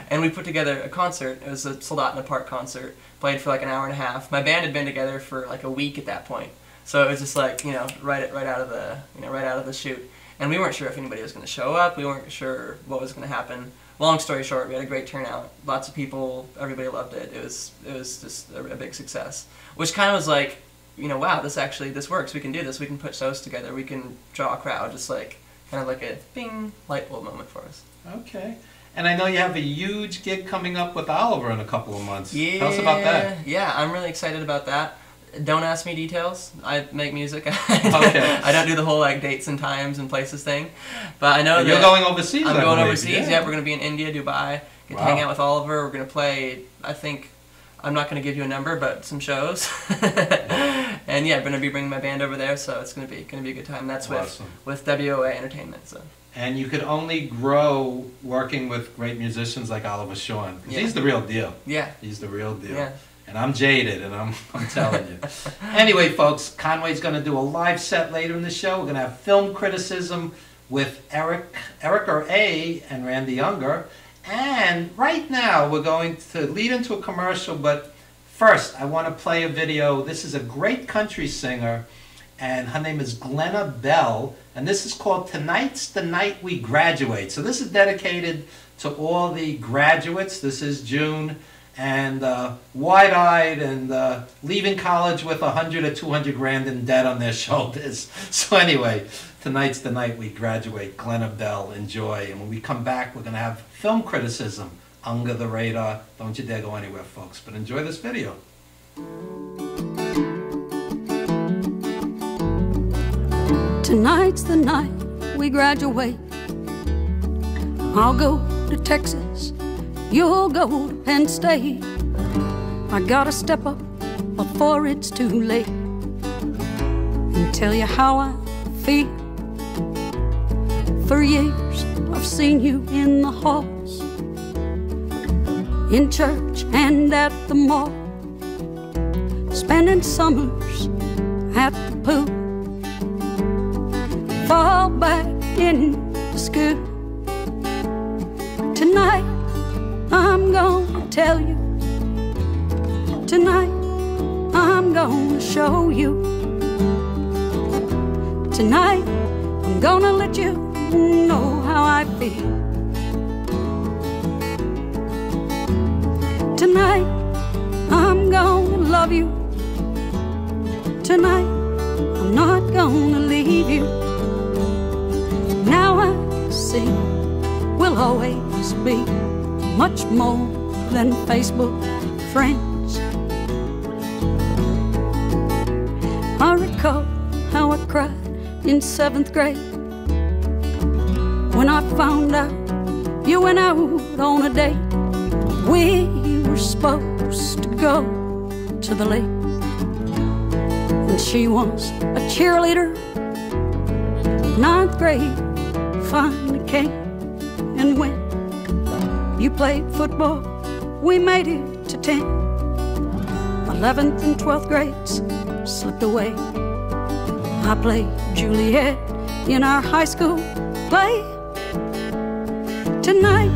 And we put together a concert. It was a Soldotna Park concert. Played for like an hour and a half. My band had been together for like a week at that point. So it was just like, you know, right out of the chute, and we weren't sure if anybody was going to show up. We weren't sure what was going to happen. Long story short, we had a great turnout. Lots of people. Everybody loved it. It was just a big success. Which kind of was like, you know, wow, this works. We can do this. We can put shows together. We can draw a crowd. Just like kind of like a bing light bulb moment for us. Okay. And I know you have a huge gig coming up with Oliver in a couple of months. Yeah. Tell us about that. Yeah, I'm really excited about that. Don't ask me details. I make music. Okay. I don't do the whole like dates and times and places thing. But I know that you're going overseas. I'm going overseas. Yeah, we're going to be in India, Dubai. Get to hang out with Oliver. We're going to play. I think I'm not going to give you a number, but some shows. And yeah, I'm going to be bringing my band over there, so it's going to be a good time. That's with WOA Entertainment. So. And you could only grow working with great musicians like Oliver Shawn. Yeah. He's the real deal. Yeah. He's the real deal. Yeah. And I'm jaded, and I'm telling you. Anyway, folks, Conway's going to do a live set later in the show. We're going to have film criticism with Erica A. and Randy Younger. And right now, we're going to lead into a commercial, but first, I want to play a video. This is a great country singer, and her name is Glenna Bell, and this is called Tonight's the Night We Graduate. So this is dedicated to all the graduates. This is June, and wide-eyed and leaving college with 100 or 200 grand in debt on their shoulders. So anyway, tonight's the night we graduate. Glenna Bell, enjoy. And when we come back, we're going to have film criticism, Under the Radar. Don't you dare go anywhere, folks, but enjoy this video. Tonight's the night we graduate. I'll go to Texas, you'll go to Penn State. I gotta step up before it's too late and tell you how I feel. For years I've seen you in the halls, in church and at the mall, spending summers at the pool, fall back into school. Tonight I'm gonna tell you, tonight I'm gonna show you, tonight I'm gonna let you know how I feel. Tonight I'm gonna love you, tonight I'm not gonna leave you. Now I see we'll always be much more than Facebook friends. I recall how I cried in 7th grade when I found out you went out on a date. We were supposed to go to the lake, and she was a cheerleader. 9th grade finally came and went. You played football, we made it to 10. 11th and 12th grades slipped away. I played Juliet in our high school play. Tonight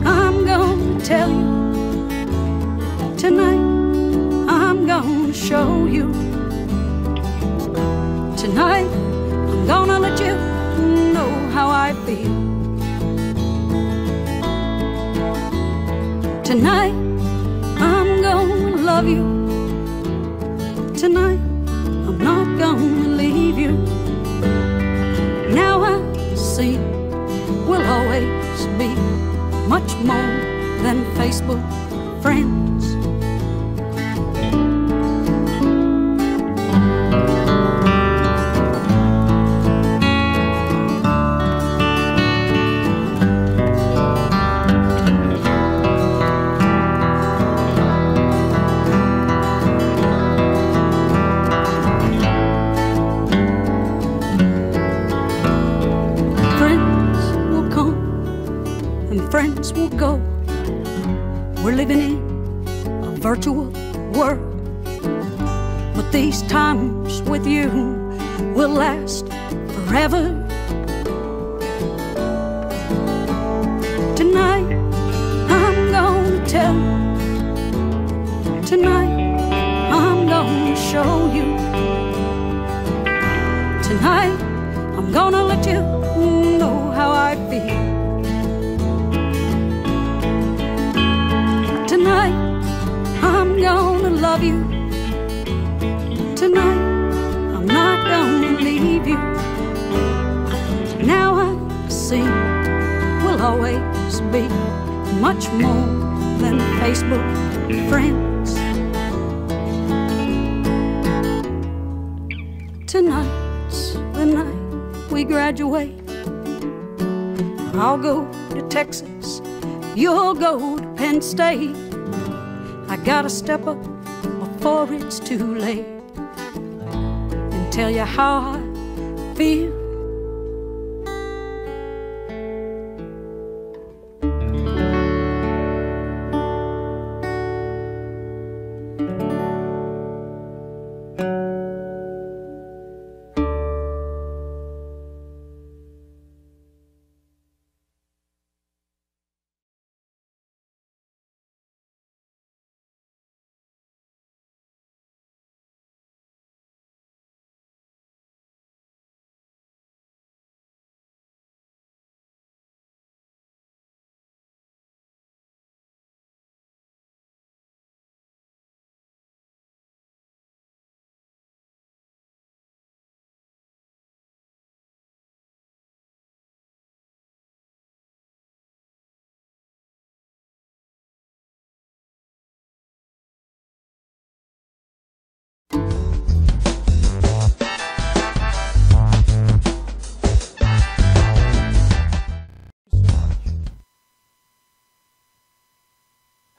I'm gonna tell you, tonight I'm gonna show you, tonight I'm gonna let you know how I feel. Tonight I'm gonna love you, tonight I'm not gonna leave you. Now I see we'll always be much more than Facebook friends. Friends will go. We're living in a virtual world, but these times with you will last forever. Tonight I'm gonna tell you, tonight I'm gonna show you, tonight I'm gonna let you know how I feel. Tonight I'm gonna love you, tonight see will always be much more than Facebook friends. Tonight's the night we graduate. I'll go to Texas, you'll go to Penn State. I gotta step up before it's too late and tell you how I feel.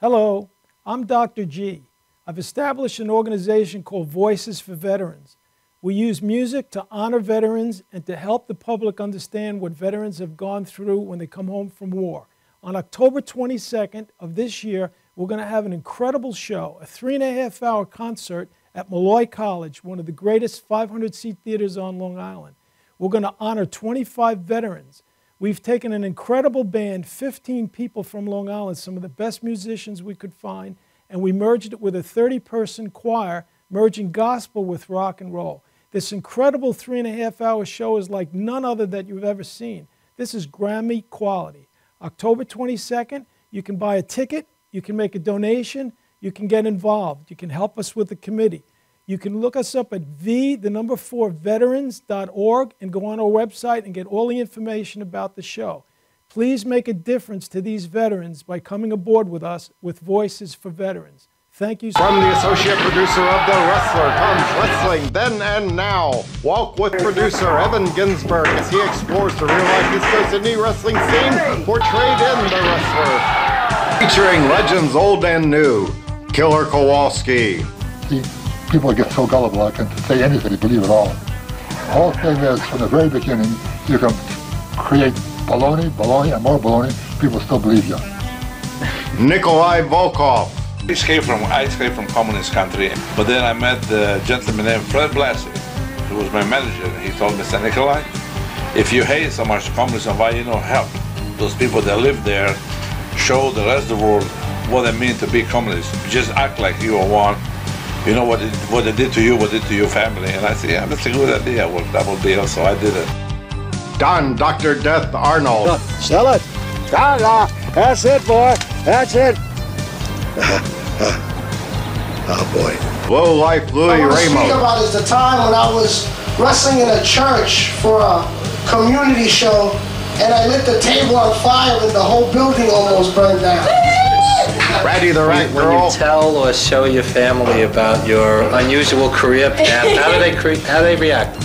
Hello, I'm Dr. G. I've established an organization called Voices for Veterans. We use music to honor veterans and to help the public understand what veterans have gone through when they come home from war. On October 22nd of this year, we're going to have an incredible show, a 3.5-hour concert at Malloy College, one of the greatest 500-seat theaters on Long Island. We're going to honor 25 veterans. We've taken an incredible band, 15 people from Long Island, some of the best musicians we could find, and we merged it with a 30-person choir, merging gospel with rock and roll. This incredible 3.5-hour show is like none other that you've ever seen. This is Grammy quality. October 22nd, you can buy a ticket, you can make a donation, you can get involved, you can help us with the committee. You can look us up at v4veterans.org and go on our website and get all the information about the show. Please make a difference to these veterans by coming aboard with us with Voices for Veterans. Thank you so much. From the associate producer of The Wrestler comes Wrestling Then and Now. Walk with producer Evan Ginsberg as he explores the real-life East Coast indie wrestling scene portrayed in The Wrestler. Featuring legends old and new. Killer Kowalski. People get so gullible I can say anything, believe it all. The whole thing is, from the very beginning, you can create baloney, and more baloney, people still believe you. Nikolai Volkov. I escaped from communist country, but then I met the gentleman named Fred Blassie, who was my manager, and he told me, Mr. Nikolai, if you hate so much communism, why you don't help those people that live there, show the rest of the world what it means to be communist. Just act like you are one. You know what they did to you, what they did to your family. And I said, yeah, that's a good idea. Well, that will be, so I did it. Don Dr. Death Arnold. Sell it. That's it, boy. That's it. Oh, boy. Low Life Louis Ramos. What I speak about is the time when I was wrestling in a church for a community show, and I lit the table on fire and the whole building almost burned down. Ratty the Rat Girl. When you tell or show your family about your unusual career path, how do they react?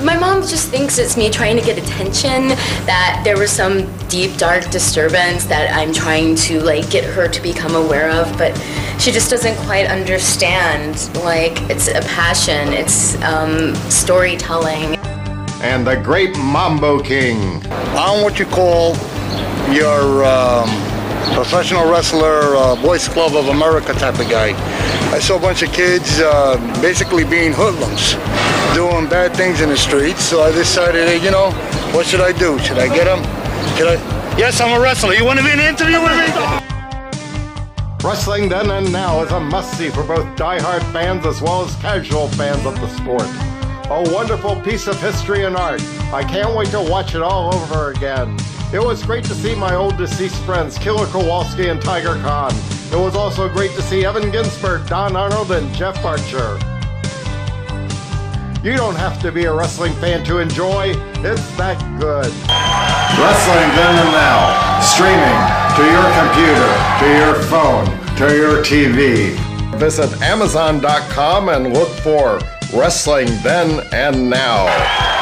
My mom just thinks it's me trying to get attention, that there was some deep, dark disturbance that I'm trying to get her to become aware of, but she just doesn't quite understand. It's a passion, it's storytelling. And the Great Mambo King. I'm what you call your professional wrestler, Boys Club of America type of guy. I saw a bunch of kids basically being hoodlums, doing bad things in the streets, so I decided, hey, what should I do? Should I get them? Yes, I'm a wrestler. You want to be in an interview with me? Wrestling Then and Now is a must-see for both die-hard fans as well as casual fans of the sport. A wonderful piece of history and art. I can't wait to watch it all over again. It was great to see my old deceased friends, Killer Kowalski and Tiger Khan. It was also great to see Evan Ginsberg, Don Arnold, and Jeff Archer. You don't have to be a wrestling fan to enjoy. It's that good. Wrestling Then and Now. Streaming to your computer, to your phone, to your TV. Visit Amazon.com and look for Wrestling Then and Now.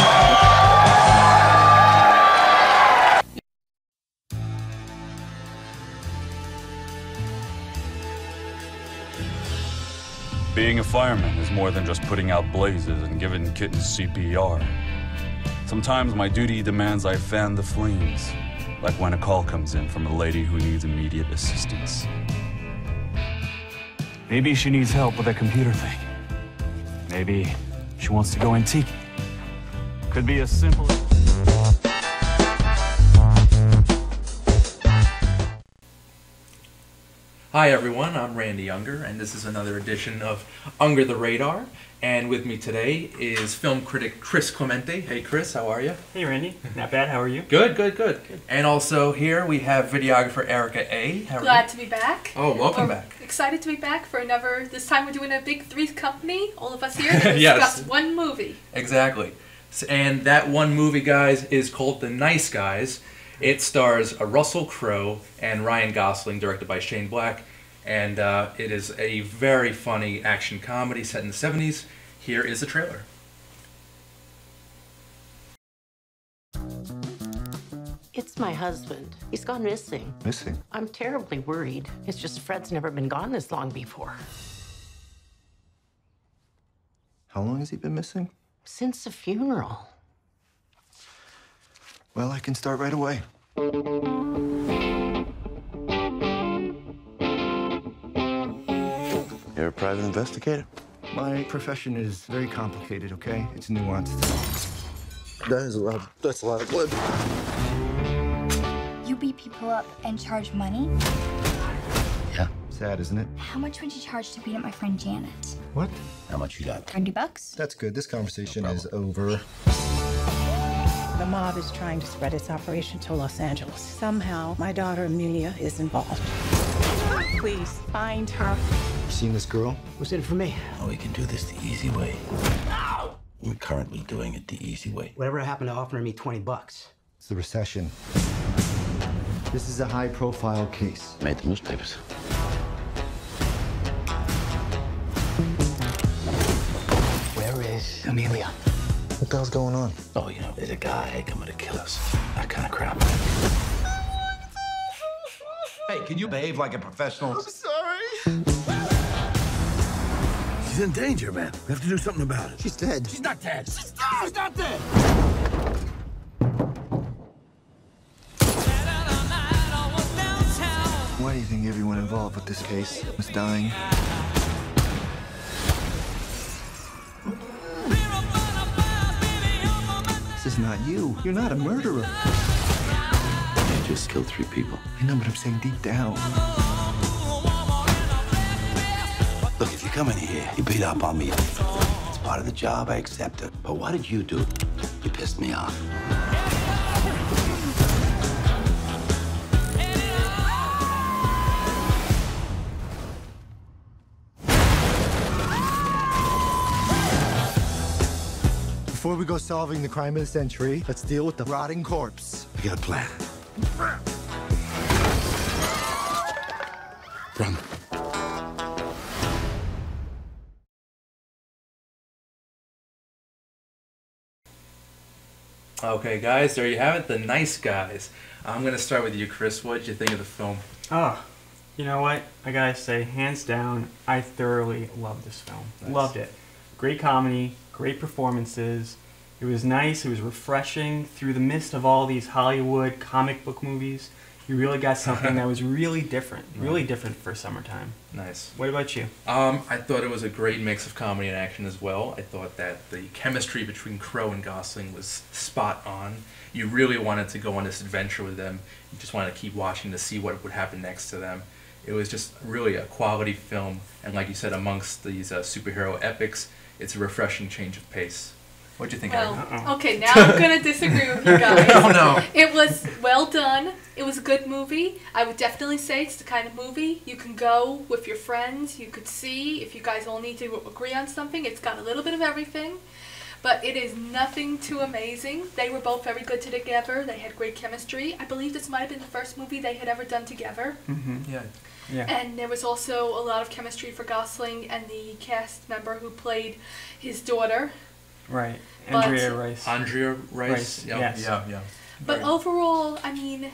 Being a fireman is more than just putting out blazes and giving kittens CPR. Sometimes my duty demands I fan the flames, like when a call comes in from a lady who needs immediate assistance. Maybe she needs help with a computer thing. Maybe she wants to go antique. Could be as simple as... Hi everyone, I'm Randy Unger, and this is another edition of Unger the Radar. And with me today is film critic Chris Clemente. Hey Chris, how are you? Hey Randy, not bad, how are you? Good, good, good. And also here we have videographer Erica A. How are Glad you? to be back. Oh, welcome back. Excited to be back for another, this time we're doing a big three's company, all of us here, to Yes. discuss one movie. Exactly. And that one movie, guys, is called The Nice Guys. It stars Russell Crowe and Ryan Gosling, directed by Shane Black. And it is a very funny action comedy set in the 70s. Here is the trailer. It's my husband. He's gone missing. Missing? I'm terribly worried. It's just Fred's never been gone this long before. How long has he been missing? Since the funeral. Well, I can start right away. You're a private investigator? My profession is very complicated, okay? It's nuanced. That's a lot of blood. You beat people up and charge money? Yeah. Sad, isn't it? How much would you charge to beat up my friend Janet? What? How much you got? $30? That's good. This conversation is over. The mob is trying to spread its operation to Los Angeles. Somehow, my daughter Amelia is involved. Please, find her. You seen this girl? What's in it for me? Oh, we can do this the easy way. We're currently doing it the easy way. Whatever happened to offering me $20? It's the recession. This is a high-profile case. Made the newspapers. Where is Amelia? What the hell's going on? Oh, you know, there's a guy coming to kill us. That kind of crap. Hey, can you behave like a professional? I'm sorry. She's in danger, man. We have to do something about it. She's dead. She's not dead. She's not dead. Why do you think everyone involved with this case was dying? This is not you. You're not a murderer. You just killed 3 people. I know, but I'm saying deep down. Look, if you come in here, you beat up on me. It's part of the job, I accept it. But what did you do? You pissed me off. Before we go solving the crime of the century, let's deal with the rotting corpse. I got a plan. Run. Okay, guys, there you have it, The Nice Guys. I'm going to start with you, Chris. What did you think of the film? Oh, you know what? I gotta say, hands down, I thoroughly loved this film. Nice. Loved it. Great comedy, great performances. It was nice, it was refreshing. Through the midst of all these Hollywood comic book movies, you really got something that was really different. Really different for summertime. Nice. What about you? I thought it was a great mix of comedy and action as well. I thought that the chemistry between Crowe and Gosling was spot on. You really wanted to go on this adventure with them. You just wanted to keep watching to see what would happen next to them. It was just really a quality film, and like you said, amongst these superhero epics, it's a refreshing change of pace. What'd you think, Erica? Okay, now I'm going to disagree with you guys. Oh, no. It was well done. It was a good movie. I would definitely say it's the kind of movie you can go with your friends. You could see if you guys all need to agree on something. It's got a little bit of everything. But it is nothing too amazing. They were both very good together. They had great chemistry. I believe this might have been the first movie they had ever done together. Yeah. Yeah. And there was also a lot of chemistry for Gosling and the cast member who played his daughter. Right. But- Andrea Rice. Andrea Rice. Yeah. Yes. Yeah. But overall, I mean,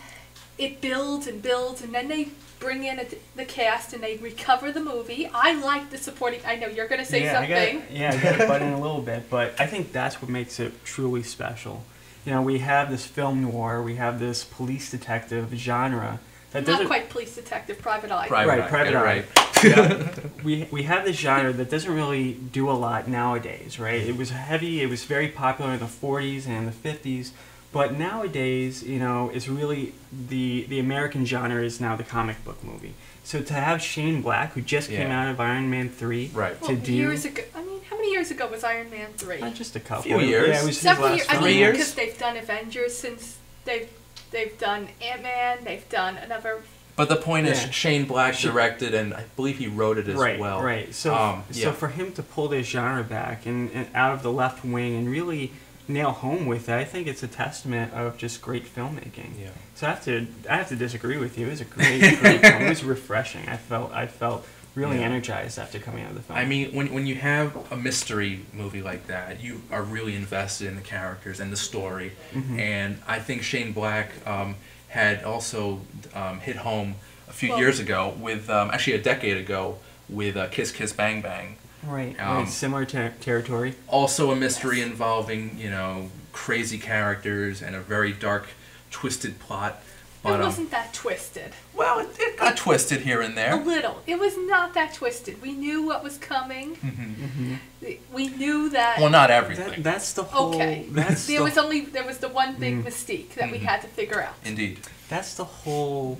it builds and builds, and then they bring in the cast and they recover the movie. I like the supporting. I know you're going to say something. I got to butt in a little bit, but I think that's what makes it truly special. You know, we have this film noir, we have this police detective genre. That Not quite police detective, private eye. Private eye. Right. Yeah. we have this genre that doesn't really do a lot nowadays, right? It was heavy, it was very popular in the 40s and the 50s, but nowadays, you know, it's really the American genre is now the comic book movie. So to have Shane Black, who just came out of Iron Man 3, to do... Years ago, I mean, how many years ago was Iron Man 3? Just a couple. Few years. Yeah, it was Several his years. last I film. mean, because they've done Avengers since they've done Ant-Man, they've done another... But the point is, Yeah. Shane Black directed, and I believe he wrote it as well. Right. So, so for him to pull this genre back and out of the left wing and really nail home with it, I think it's a testament of just great filmmaking. Yeah. So I have to disagree with you. It was a great film. It was refreshing. I felt really energized after coming out of the film. I mean, when you have a mystery movie like that, you are really invested in the characters and the story. And I think Shane Black had also hit home a few years ago with, actually a decade ago, with Kiss Kiss Bang Bang. Right. Similar territory. Also a mystery involving, you know, crazy characters and a very dark, twisted plot. But, it wasn't that twisted. Well, it got twisted here and there. A little. It was not that twisted. We knew what was coming. We knew that... Well, not everything. That's the whole... Okay. There was the one big mystique that we had to figure out. Indeed. That's the whole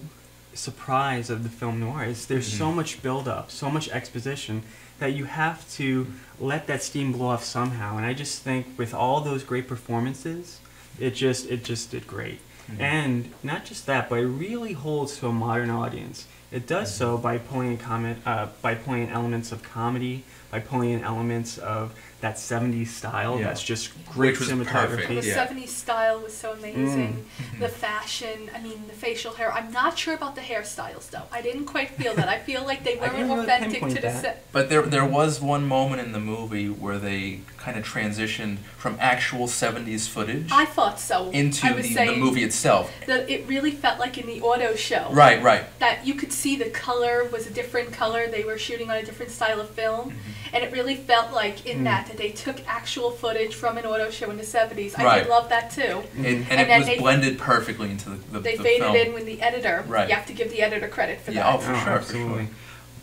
surprise of the film noir. Is there's so much build-up, so much exposition, that you have to let that steam blow off somehow. And I just think with all those great performances, it just did great. And not just that, but it really holds to a modern audience. It does so by pulling in elements of comedy, by pulling in elements of that 70s style that's just great cinematography. The 70s style was so amazing. The fashion, I mean, the facial hair. I'm not sure about the hairstyles, though. I didn't quite feel that. I feel like they weren't authentic to the set. But there was one moment in the movie where they kind of transitioned from actual 70s footage I thought so. into the movie itself. That it really felt like in the auto show. Right. That you could see the color was a different color. They were shooting on a different style of film. And it really felt like in that they took actual footage from an auto show in the 70s. I did love that too. And it was blended perfectly into the They film. faded in with the editor. Right. You have to give the editor credit for that. Yeah, for sure. Absolutely.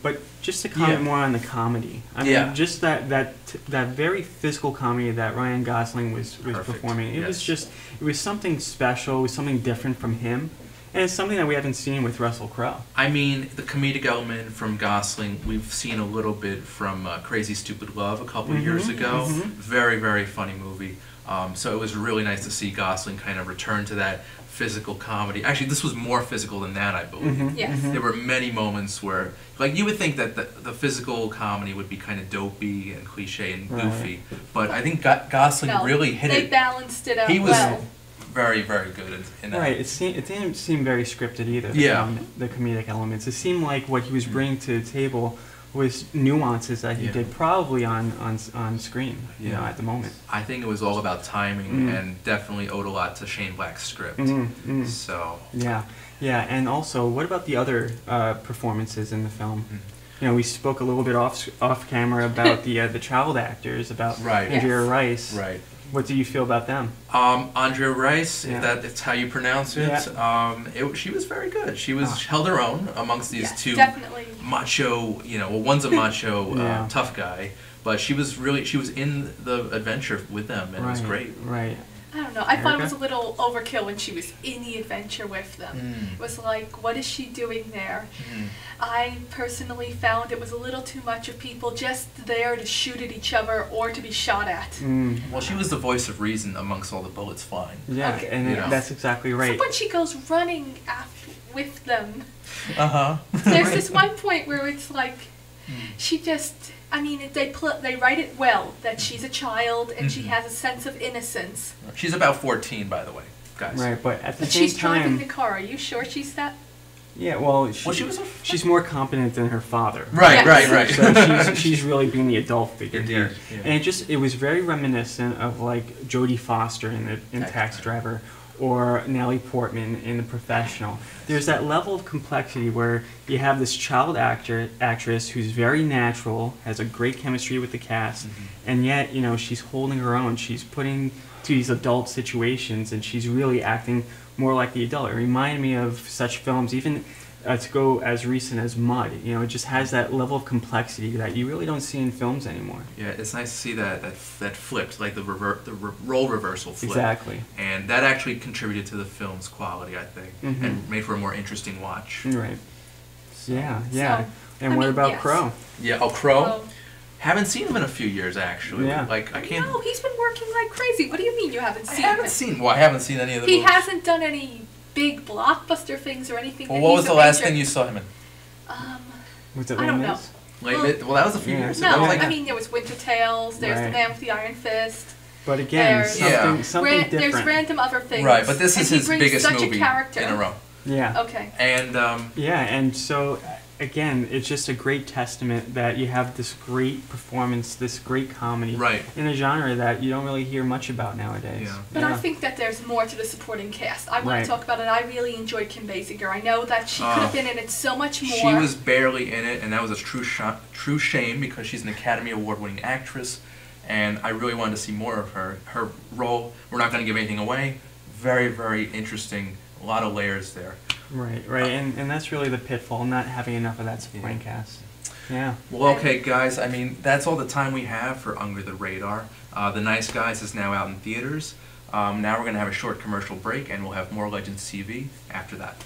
But just to comment more on the comedy, I mean, just that very physical comedy that Ryan Gosling was performing, it was something special, it was something different from him. And it's something that we haven't seen with Russell Crowe. I mean, the comedic element from Gosling, we've seen a little bit from Crazy Stupid Love a couple years ago. Very, very funny movie. So it was really nice to see Gosling kind of return to that physical comedy. Actually, this was more physical than that, I believe. Yes. There were many moments where, like, you would think that the physical comedy would be kind of dopey and cliche and goofy, but I think Gosling really hit it. They balanced it out He was well. very, very good in that. Right, it didn't seem very scripted either. The comedic elements. It seemed like what he was bringing to the table was nuances that he did probably on screen, you know, at the moment. I think it was all about timing and definitely owed a lot to Shane Black's script. So yeah, and also, what about the other performances in the film? You know, we spoke a little bit off camera about the child actors, about Andrea Rice. Right. What do you feel about them? Andrea Rice, if that's how you pronounce it, she was very good. She was held her own amongst these two macho, you know, well, one's a macho tough guy, but she was in the adventure with them, and it was great. Right. I don't know. I thought it was a little overkill when she was in the adventure with them. It was like, what is she doing there? I personally found it was a little too much of people just there to shoot at each other or to be shot at. Well, she was the voice of reason amongst all the bullets flying. Yeah, and that's exactly right. So when she goes running with them, there's this one point where it's like, she just I mean, they write it well, that she's a child and she has a sense of innocence. She's about 14, by the way, guys. Right, but at the But same she's driving time, the car. Are you sure she's that? yeah, well, she's more competent than her father. Right, right. So she's really being the adult figure Indeed, here, yeah. and it was very reminiscent of like Jodie Foster in Taxi Driver, or Natalie Portman in The Professional. There's that level of complexity where you have this child actress who's very natural, has a great chemistry with the cast, and yet she's holding her own. She's putting to these adult situations, and she's really acting more like the adult. It reminded me of such films, even to go as recent as Mud. It just has that level of complexity that you really don't see in films anymore. Yeah, it's nice to see that flipped, like the role reversal flip. Exactly. And that actually contributed to the film's quality, I think, and made for a more interesting watch. Right. Yeah. So, And what about yes. Crow? Yeah, Crow. Haven't seen him in a few years, actually. Yeah. Like, I can't... No, he's been working like crazy. What do you mean you haven't seen I haven't seen any of the He movies. hasn't done any big blockbuster things or anything. Well, that what he's was the a last major- thing you saw him in? Was it I don't know. Well, that was a few years ago. No, Like, I mean there was Winter Tales. There's Right. The Man with the Iron Fist. But again, There's something different. There's random other things. Right, but this is and his he brings biggest such movie a character. in a row. Yeah. Okay. And yeah, and so again, it's just a great testament that you have this great performance, this great comedy, right, in a genre that you don't really hear much about nowadays. But I think that there's more to the supporting cast. I want Right. to talk about it. I really enjoyed Kim Basinger. I know that she could have been in it so much more. She was barely in it, and that was a true shame because she's an Academy Award-winning actress, and I really wanted to see more of her. Her role, we're not going to give anything away, very, very interesting, a lot of layers there. Right, and that's really the pitfall, not having enough of that supporting cast. Yeah. Well, okay, guys, I mean, that's all the time we have for Under the Radar. The Nice Guys is now out in theaters. Now we're going to have a short commercial break, and we'll have more Legends TV after that.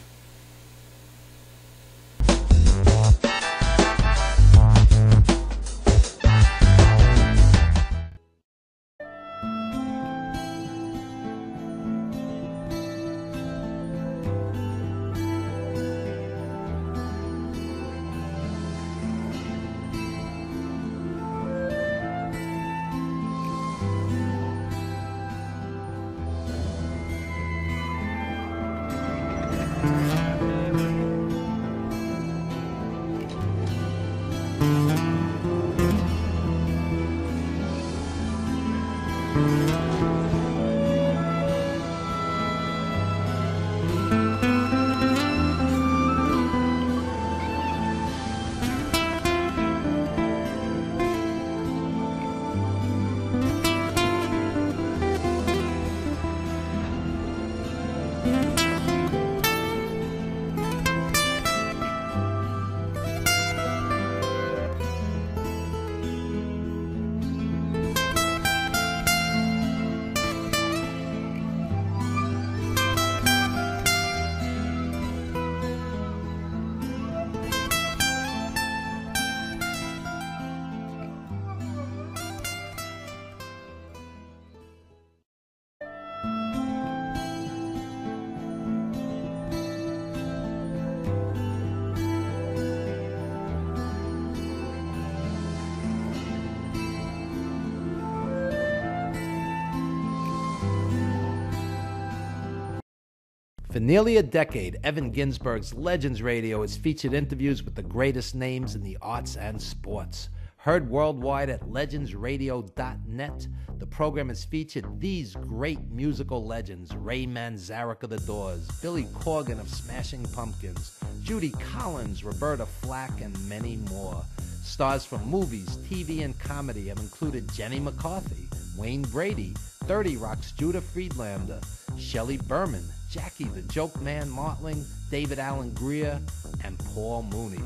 For nearly a decade, Evan Ginsberg's Legends Radio has featured interviews with the greatest names in the arts and sports. Heard worldwide at legendsradio.net, the program has featured these great musical legends: Ray Manzarek of The Doors, Billy Corgan of Smashing Pumpkins, Judy Collins, Roberta Flack, and many more. Stars from movies, TV, and comedy have included Jenny McCarthy, Wayne Brady, 30 Rock's Judah Friedlander, Shelley Berman, Jackie the Joke Man Martling, David Allen Greer, and Paul Mooney.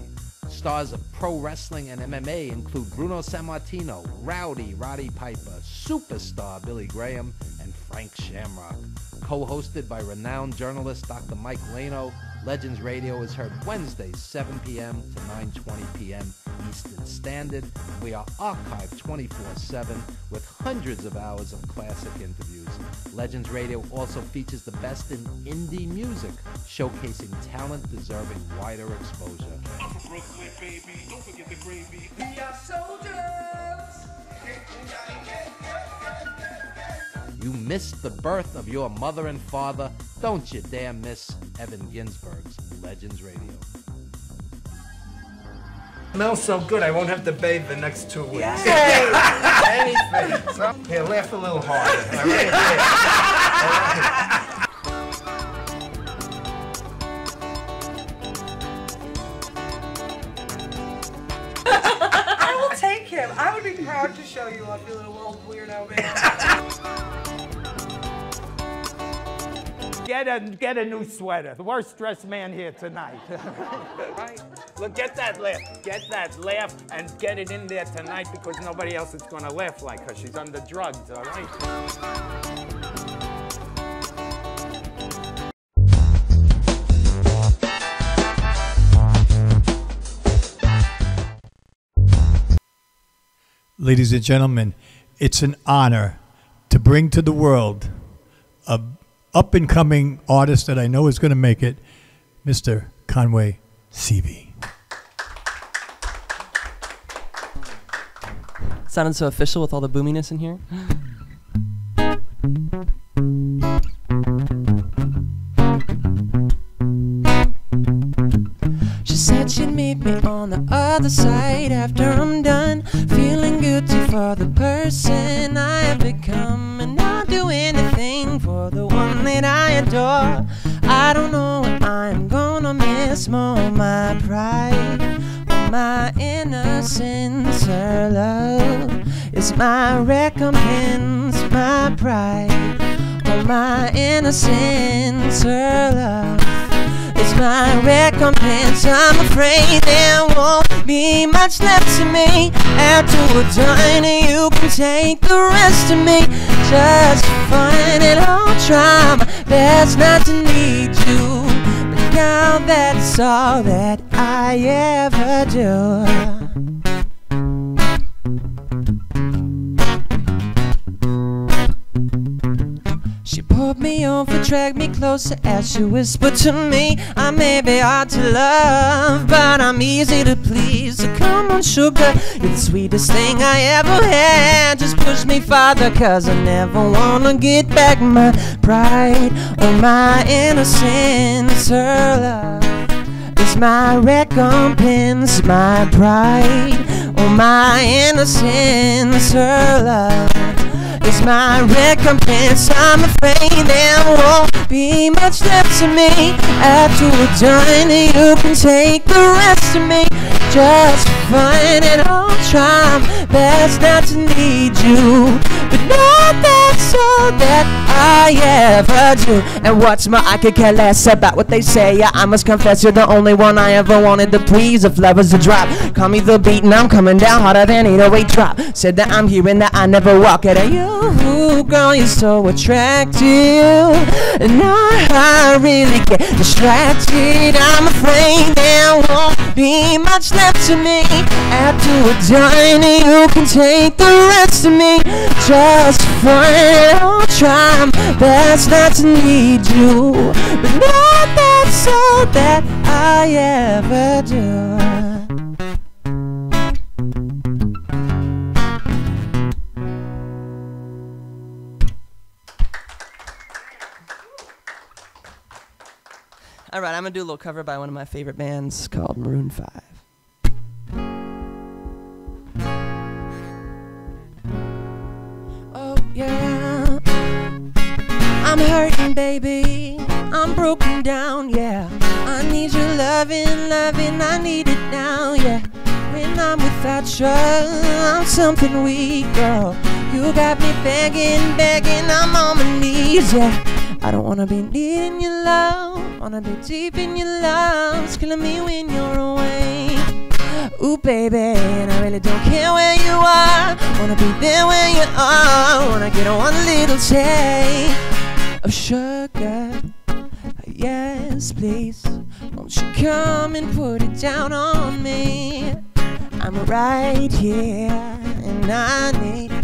Stars of pro wrestling and MMA include Bruno Sammartino, Rowdy Roddy Piper, Superstar Billy Graham, and Frank Shamrock. Co-hosted by renowned journalist Dr. Mike Lano, Legends Radio is heard Wednesdays 7 p.m. to 9:20 p.m. Eastern Standard. We are archived 24/7 with hundreds of hours of classic interviews. Legends Radio also features the best in indie music, showcasing talent deserving wider exposure. I'm from Brooklyn, baby. Don't forget the gravy. We are soldiers. You missed the birth of your mother and father. Don't you dare miss Evan Ginsberg's Legends Radio. Smells so good, I won't have to bathe the next 2 weeks. Yay! Anything. So, here, laugh a little harder. All right? I will take him. I would be proud to show you off, you little old weirdo man. Get a new sweater. The worst dressed man here tonight. Right? Look, get that laugh, and get it in there tonight because nobody else is gonna laugh like her. She's under drugs, all right? Ladies and gentlemen, it's an honor to bring to the world a up-and-coming artist that I know is going to make it, Mr. Conway Seavey. Sounded so official with all the boominess in here. She said she'd meet me on the other side after I'm done, feeling guilty for the person I have become, and I'll do anything for the one that I adore. I don't know what I'm gonna miss more, my pride or my innocence. Her love is my recompense, my pride or my innocence. Her love is my recompense. I'm afraid there won't be much left to me. After we're done, you can take the rest of me. Just fun, and I'll try my best not to need you. But now that's all that I ever do. She pulled me over, dragged me closer as she whispered to me, I may be hard to love, but I'm easy to please. So come on, sugar, you're the sweetest thing I ever had. Just push me farther, cause I never wanna get back my pride or my innocence. Her love is my recompense, my pride or my innocence. Her love is my recompense. I'm afraid there won't be much left to me. After we're done, you can take the rest of me. Just fun, and I'll try my best not to need you. But now that's all that I ever do. And what's more, I could care less about what they say. Yeah, I must confess, you're the only one I ever wanted to please. If love was a drop, call me the beat, and I'm coming down harder than 808 drop. Said that I'm here and that I never walk it. You, girl, you're so attractive, and I really get distracted. I'm afraid there won't be much left to me. After we're done, you can take the rest of me. Just fun, I'll try my best not to need you. But now that's all that I ever do. All right, I'm gonna do a little cover by one of my favorite bands called Maroon 5. Oh yeah, I'm hurting, baby. I'm broken down, yeah. I need your loving, loving. I need it now, yeah. When I'm without you, I'm something weak, girl. You got me begging, begging. I'm on my knees, yeah. I don't wanna be needing your love, wanna be deep in your love. It's killing me when you're away. Ooh, baby, and I really don't care where you are. Wanna be there where you are. Wanna get one little taste of sugar. Yes, please. Won't you come and put it down on me? I'm right here, and I need a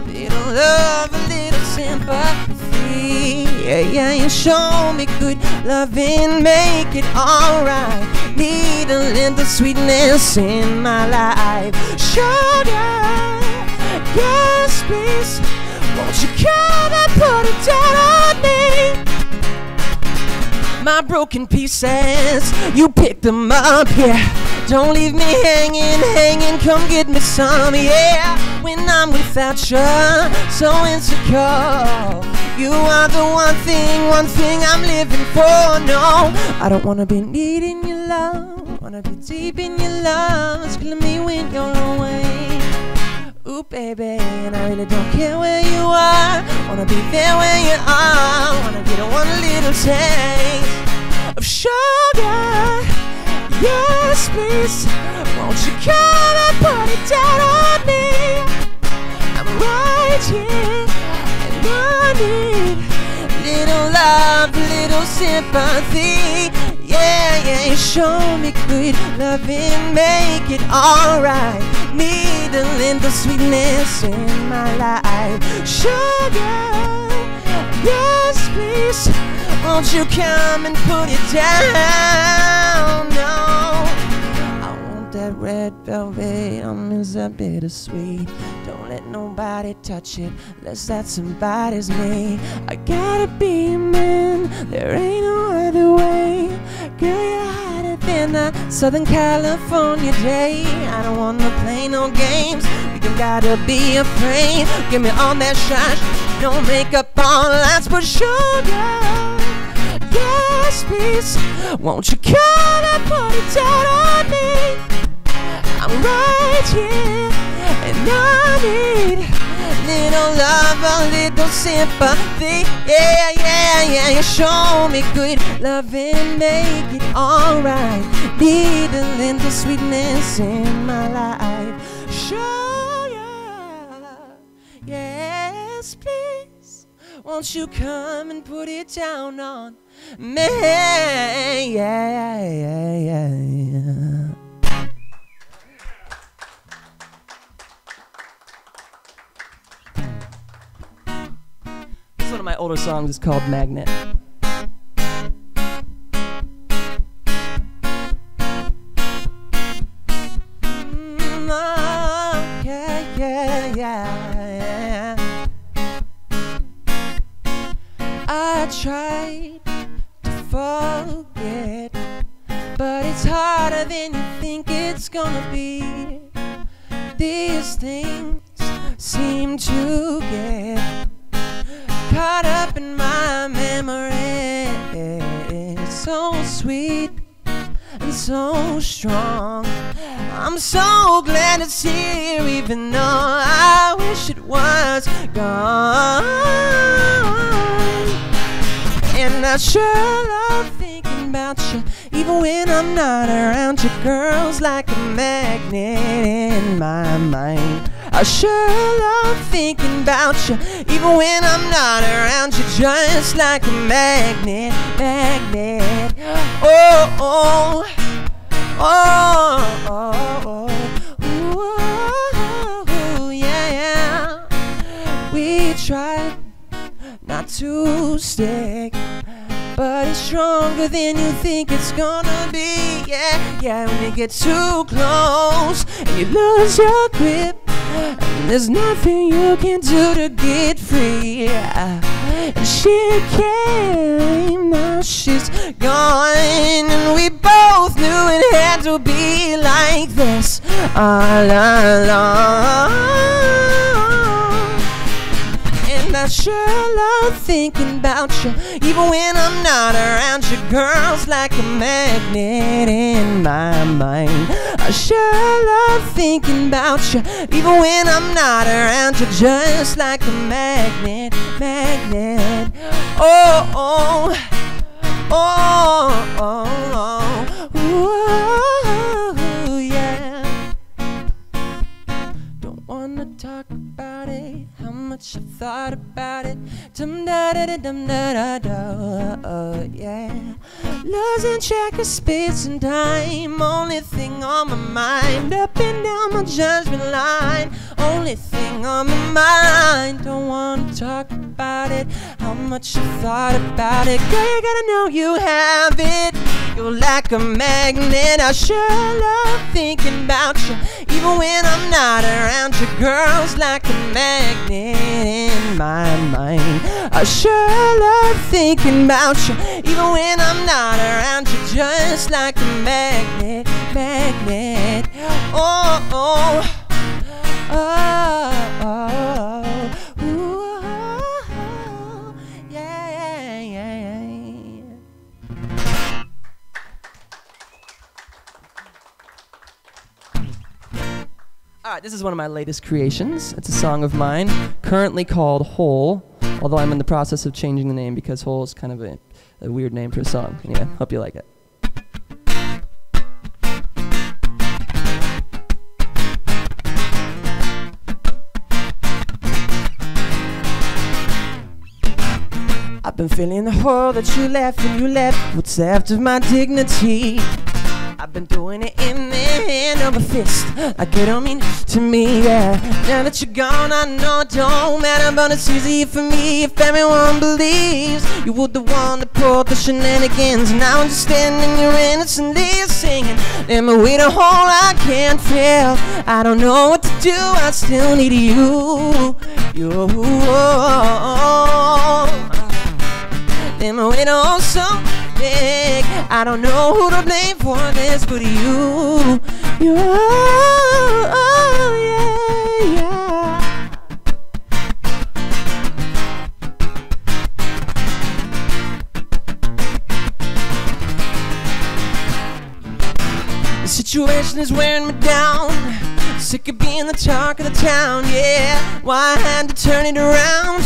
little love, a little sympathy. Yeah, yeah, you show me good loving, make it alright. Need a little sweetness in my life. Sugar, yes please, won't you come and put it down on me? My broken pieces, you pick them up, yeah. Don't leave me hanging, come get me some, yeah. When I'm without you, so insecure. You are the one thing I'm living for, no. I don't wanna be needing your love, wanna be deep in your love. It's killing me when you're away. Ooh, baby, and I really don't care where you are. Wanna be there where you are. Wanna get one little taste of sugar. Yes, please, won't you come and put it down on me? I'm right here, and I need little love, little sympathy. Yeah, yeah, you show me good loving, make it alright. Need a little sweetness in my life. Sugar, yes please, won't you come and put it down? No, I want that red velvet, is that bittersweet. Don't let nobody touch it unless that somebody's me. I gotta be a man, there ain't no other way. Girl, you're hotter than a Southern California day. I don't wanna play no games, we don't gotta be afraid. Give me all that shine, no makeup on, let's put sugar. Yes, please, won't you come and put it down on me? I'm right here, and I need little love, a little sympathy. Yeah, yeah, yeah, you show me good loving, make it alright. Need a little sweetness in my life. Sugar, yes, please, won't you come and put it down on me? Yeah, yeah, yeah, yeah. One of my older songs is called Magnet. Oh, yeah, yeah, yeah. I tried to forget, but it's harder than you think it's gonna be. These things seem to get caught up in my memory. It's so sweet and so strong. I'm so glad it's here, even though I wish it was gone. And I sure love thinking about you, even when I'm not around you. Girls like a magnet in my mind. I sure love thinking about you, even when I'm not around you. Just like a magnet, magnet. Oh, oh, oh, oh, oh, ooh, yeah. We tried not to stick, but it's stronger than you think it's gonna be. Yeah, yeah, when you get too close and you lose your grip, and there's nothing you can do to get free. And she came, now she's gone, and we both knew it had to be like this all along. And I sure love thinking about you, even when I'm not around you. Girls like a magnet in my mind. I sure love thinking about you, even when I'm not around you. Just like a magnet, magnet. Oh, oh, oh, oh, oh, ooh, yeah. Don't wanna talk about it, how much I've thought about it. Dum da da da dum da da da, yeah. Losing track of space and time. Only thing on my mind. Up and down my judgment line. Only thing on my mind. Don't wanna talk about it. How much you thought about it. Girl, you gotta know you have it. You're like a magnet. I sure love thinking about you. Even when I'm not around you. Girl's like a magnet in my mind. I sure love thinking about you. Even when I'm not around you. Just like a magnet, magnet. Oh, oh, oh, oh, ooh, oh, yeah, yeah, yeah. Alright, this is one of my latest creations. It's a song of mine, currently called Hole, although I'm in the process of changing the name because Hole is kind of a weird name for a song. Anyway, hope you like it. I've been feeling the hole that you left when you left. What's left of my dignity? I've been doing it in the hand of a fist, like it don't mean to me, yeah. Now that you're gone, I know it don't matter, but it's easy for me if everyone believes you were the one that pulled the shenanigans. Now I'm just standing here innocently singing, let me wait a hole I can't fill. I don't know what to do, I still need you. Let me wait on so big. I don't know who to blame for this, but you. Oh, yeah, yeah. The situation is wearing me down. Sick of being the talk of the town, yeah. Why I had to turn it around,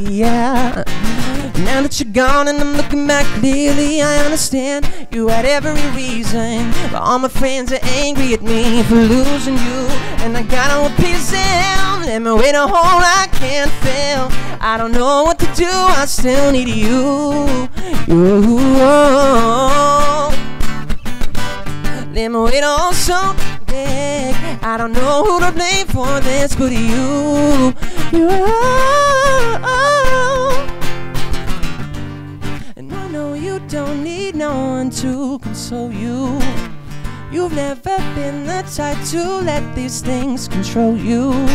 yeah. Now that you're gone and I'm looking back clearly, I understand you had every reason. But all my friends are angry at me for losing you, and I gotta appease them. Let me wait a hole I can't fill. I don't know what to do, I still need you. Let me wait on so big. I don't know who to blame for this, but you. And I know you don't need no one to console you. You've never been the type to let these things control you.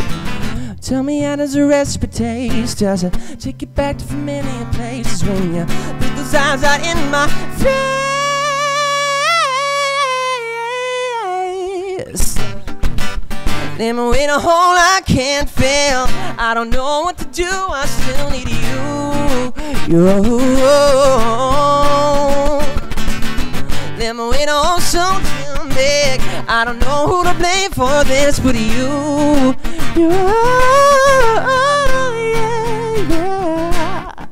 Tell me, how does the recipe taste? Does it take you back to familiar places when you put those eyes out in my face? Let me wait a hole I can't fill. I don't know what to do, I still need you. Let me wait on something big. I don't know who to blame for this, but you. Yeah, yeah.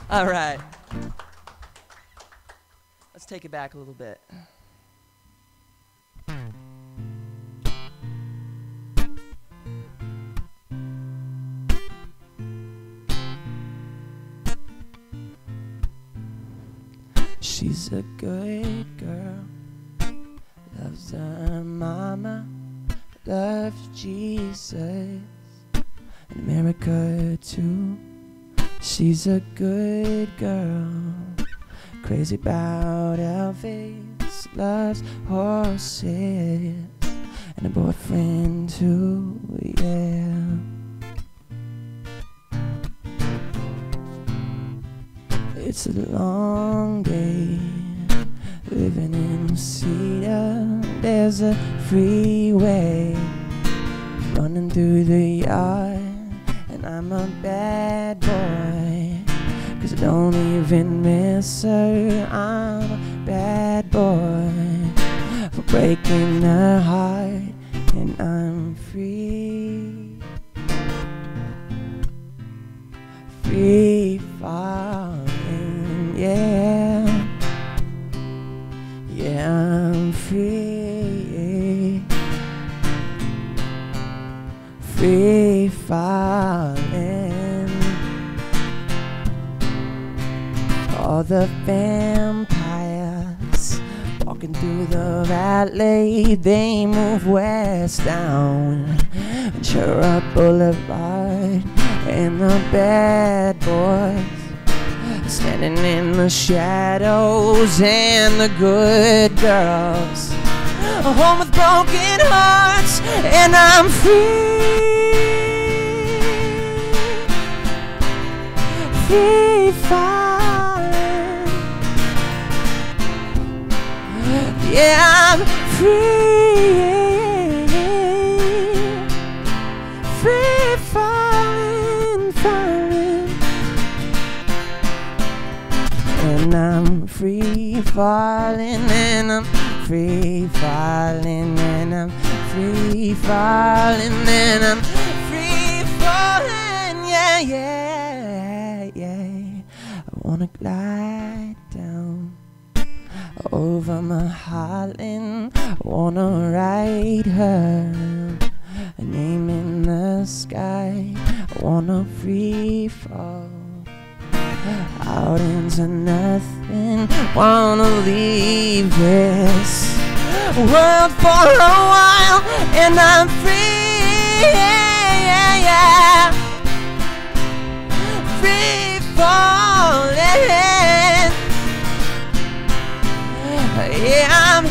All right. Let's take it back a little bit. She's a good girl, loves her mama, loves Jesus, and America too. She's a good girl, crazy about Elvis, loves horses, and a boyfriend too, yeah. It's a long day, living in Cedar. There's a freeway running through the yard, and I'm a bad boy, 'cause I don't even miss her. I'm a bad boy for breaking her heart, and I'm free, free falling, yeah, yeah, I'm free, free falling. All the vampires walking through the valley, they move west down Ventura Boulevard, and the bad boys standing in the shadows, and the good girls home with broken hearts, and I'm free falling. Yeah, I'm free falling, falling. And I'm free falling, and I'm free falling, and I'm free falling, and I'm free falling, yeah, yeah, yeah. I wanna glide down over Mahalin, I wanna write her a name in the sky, I wanna free fall out into nothing, wanna leave this world for a while, and I'm free, yeah, yeah, free falling, yeah, I'm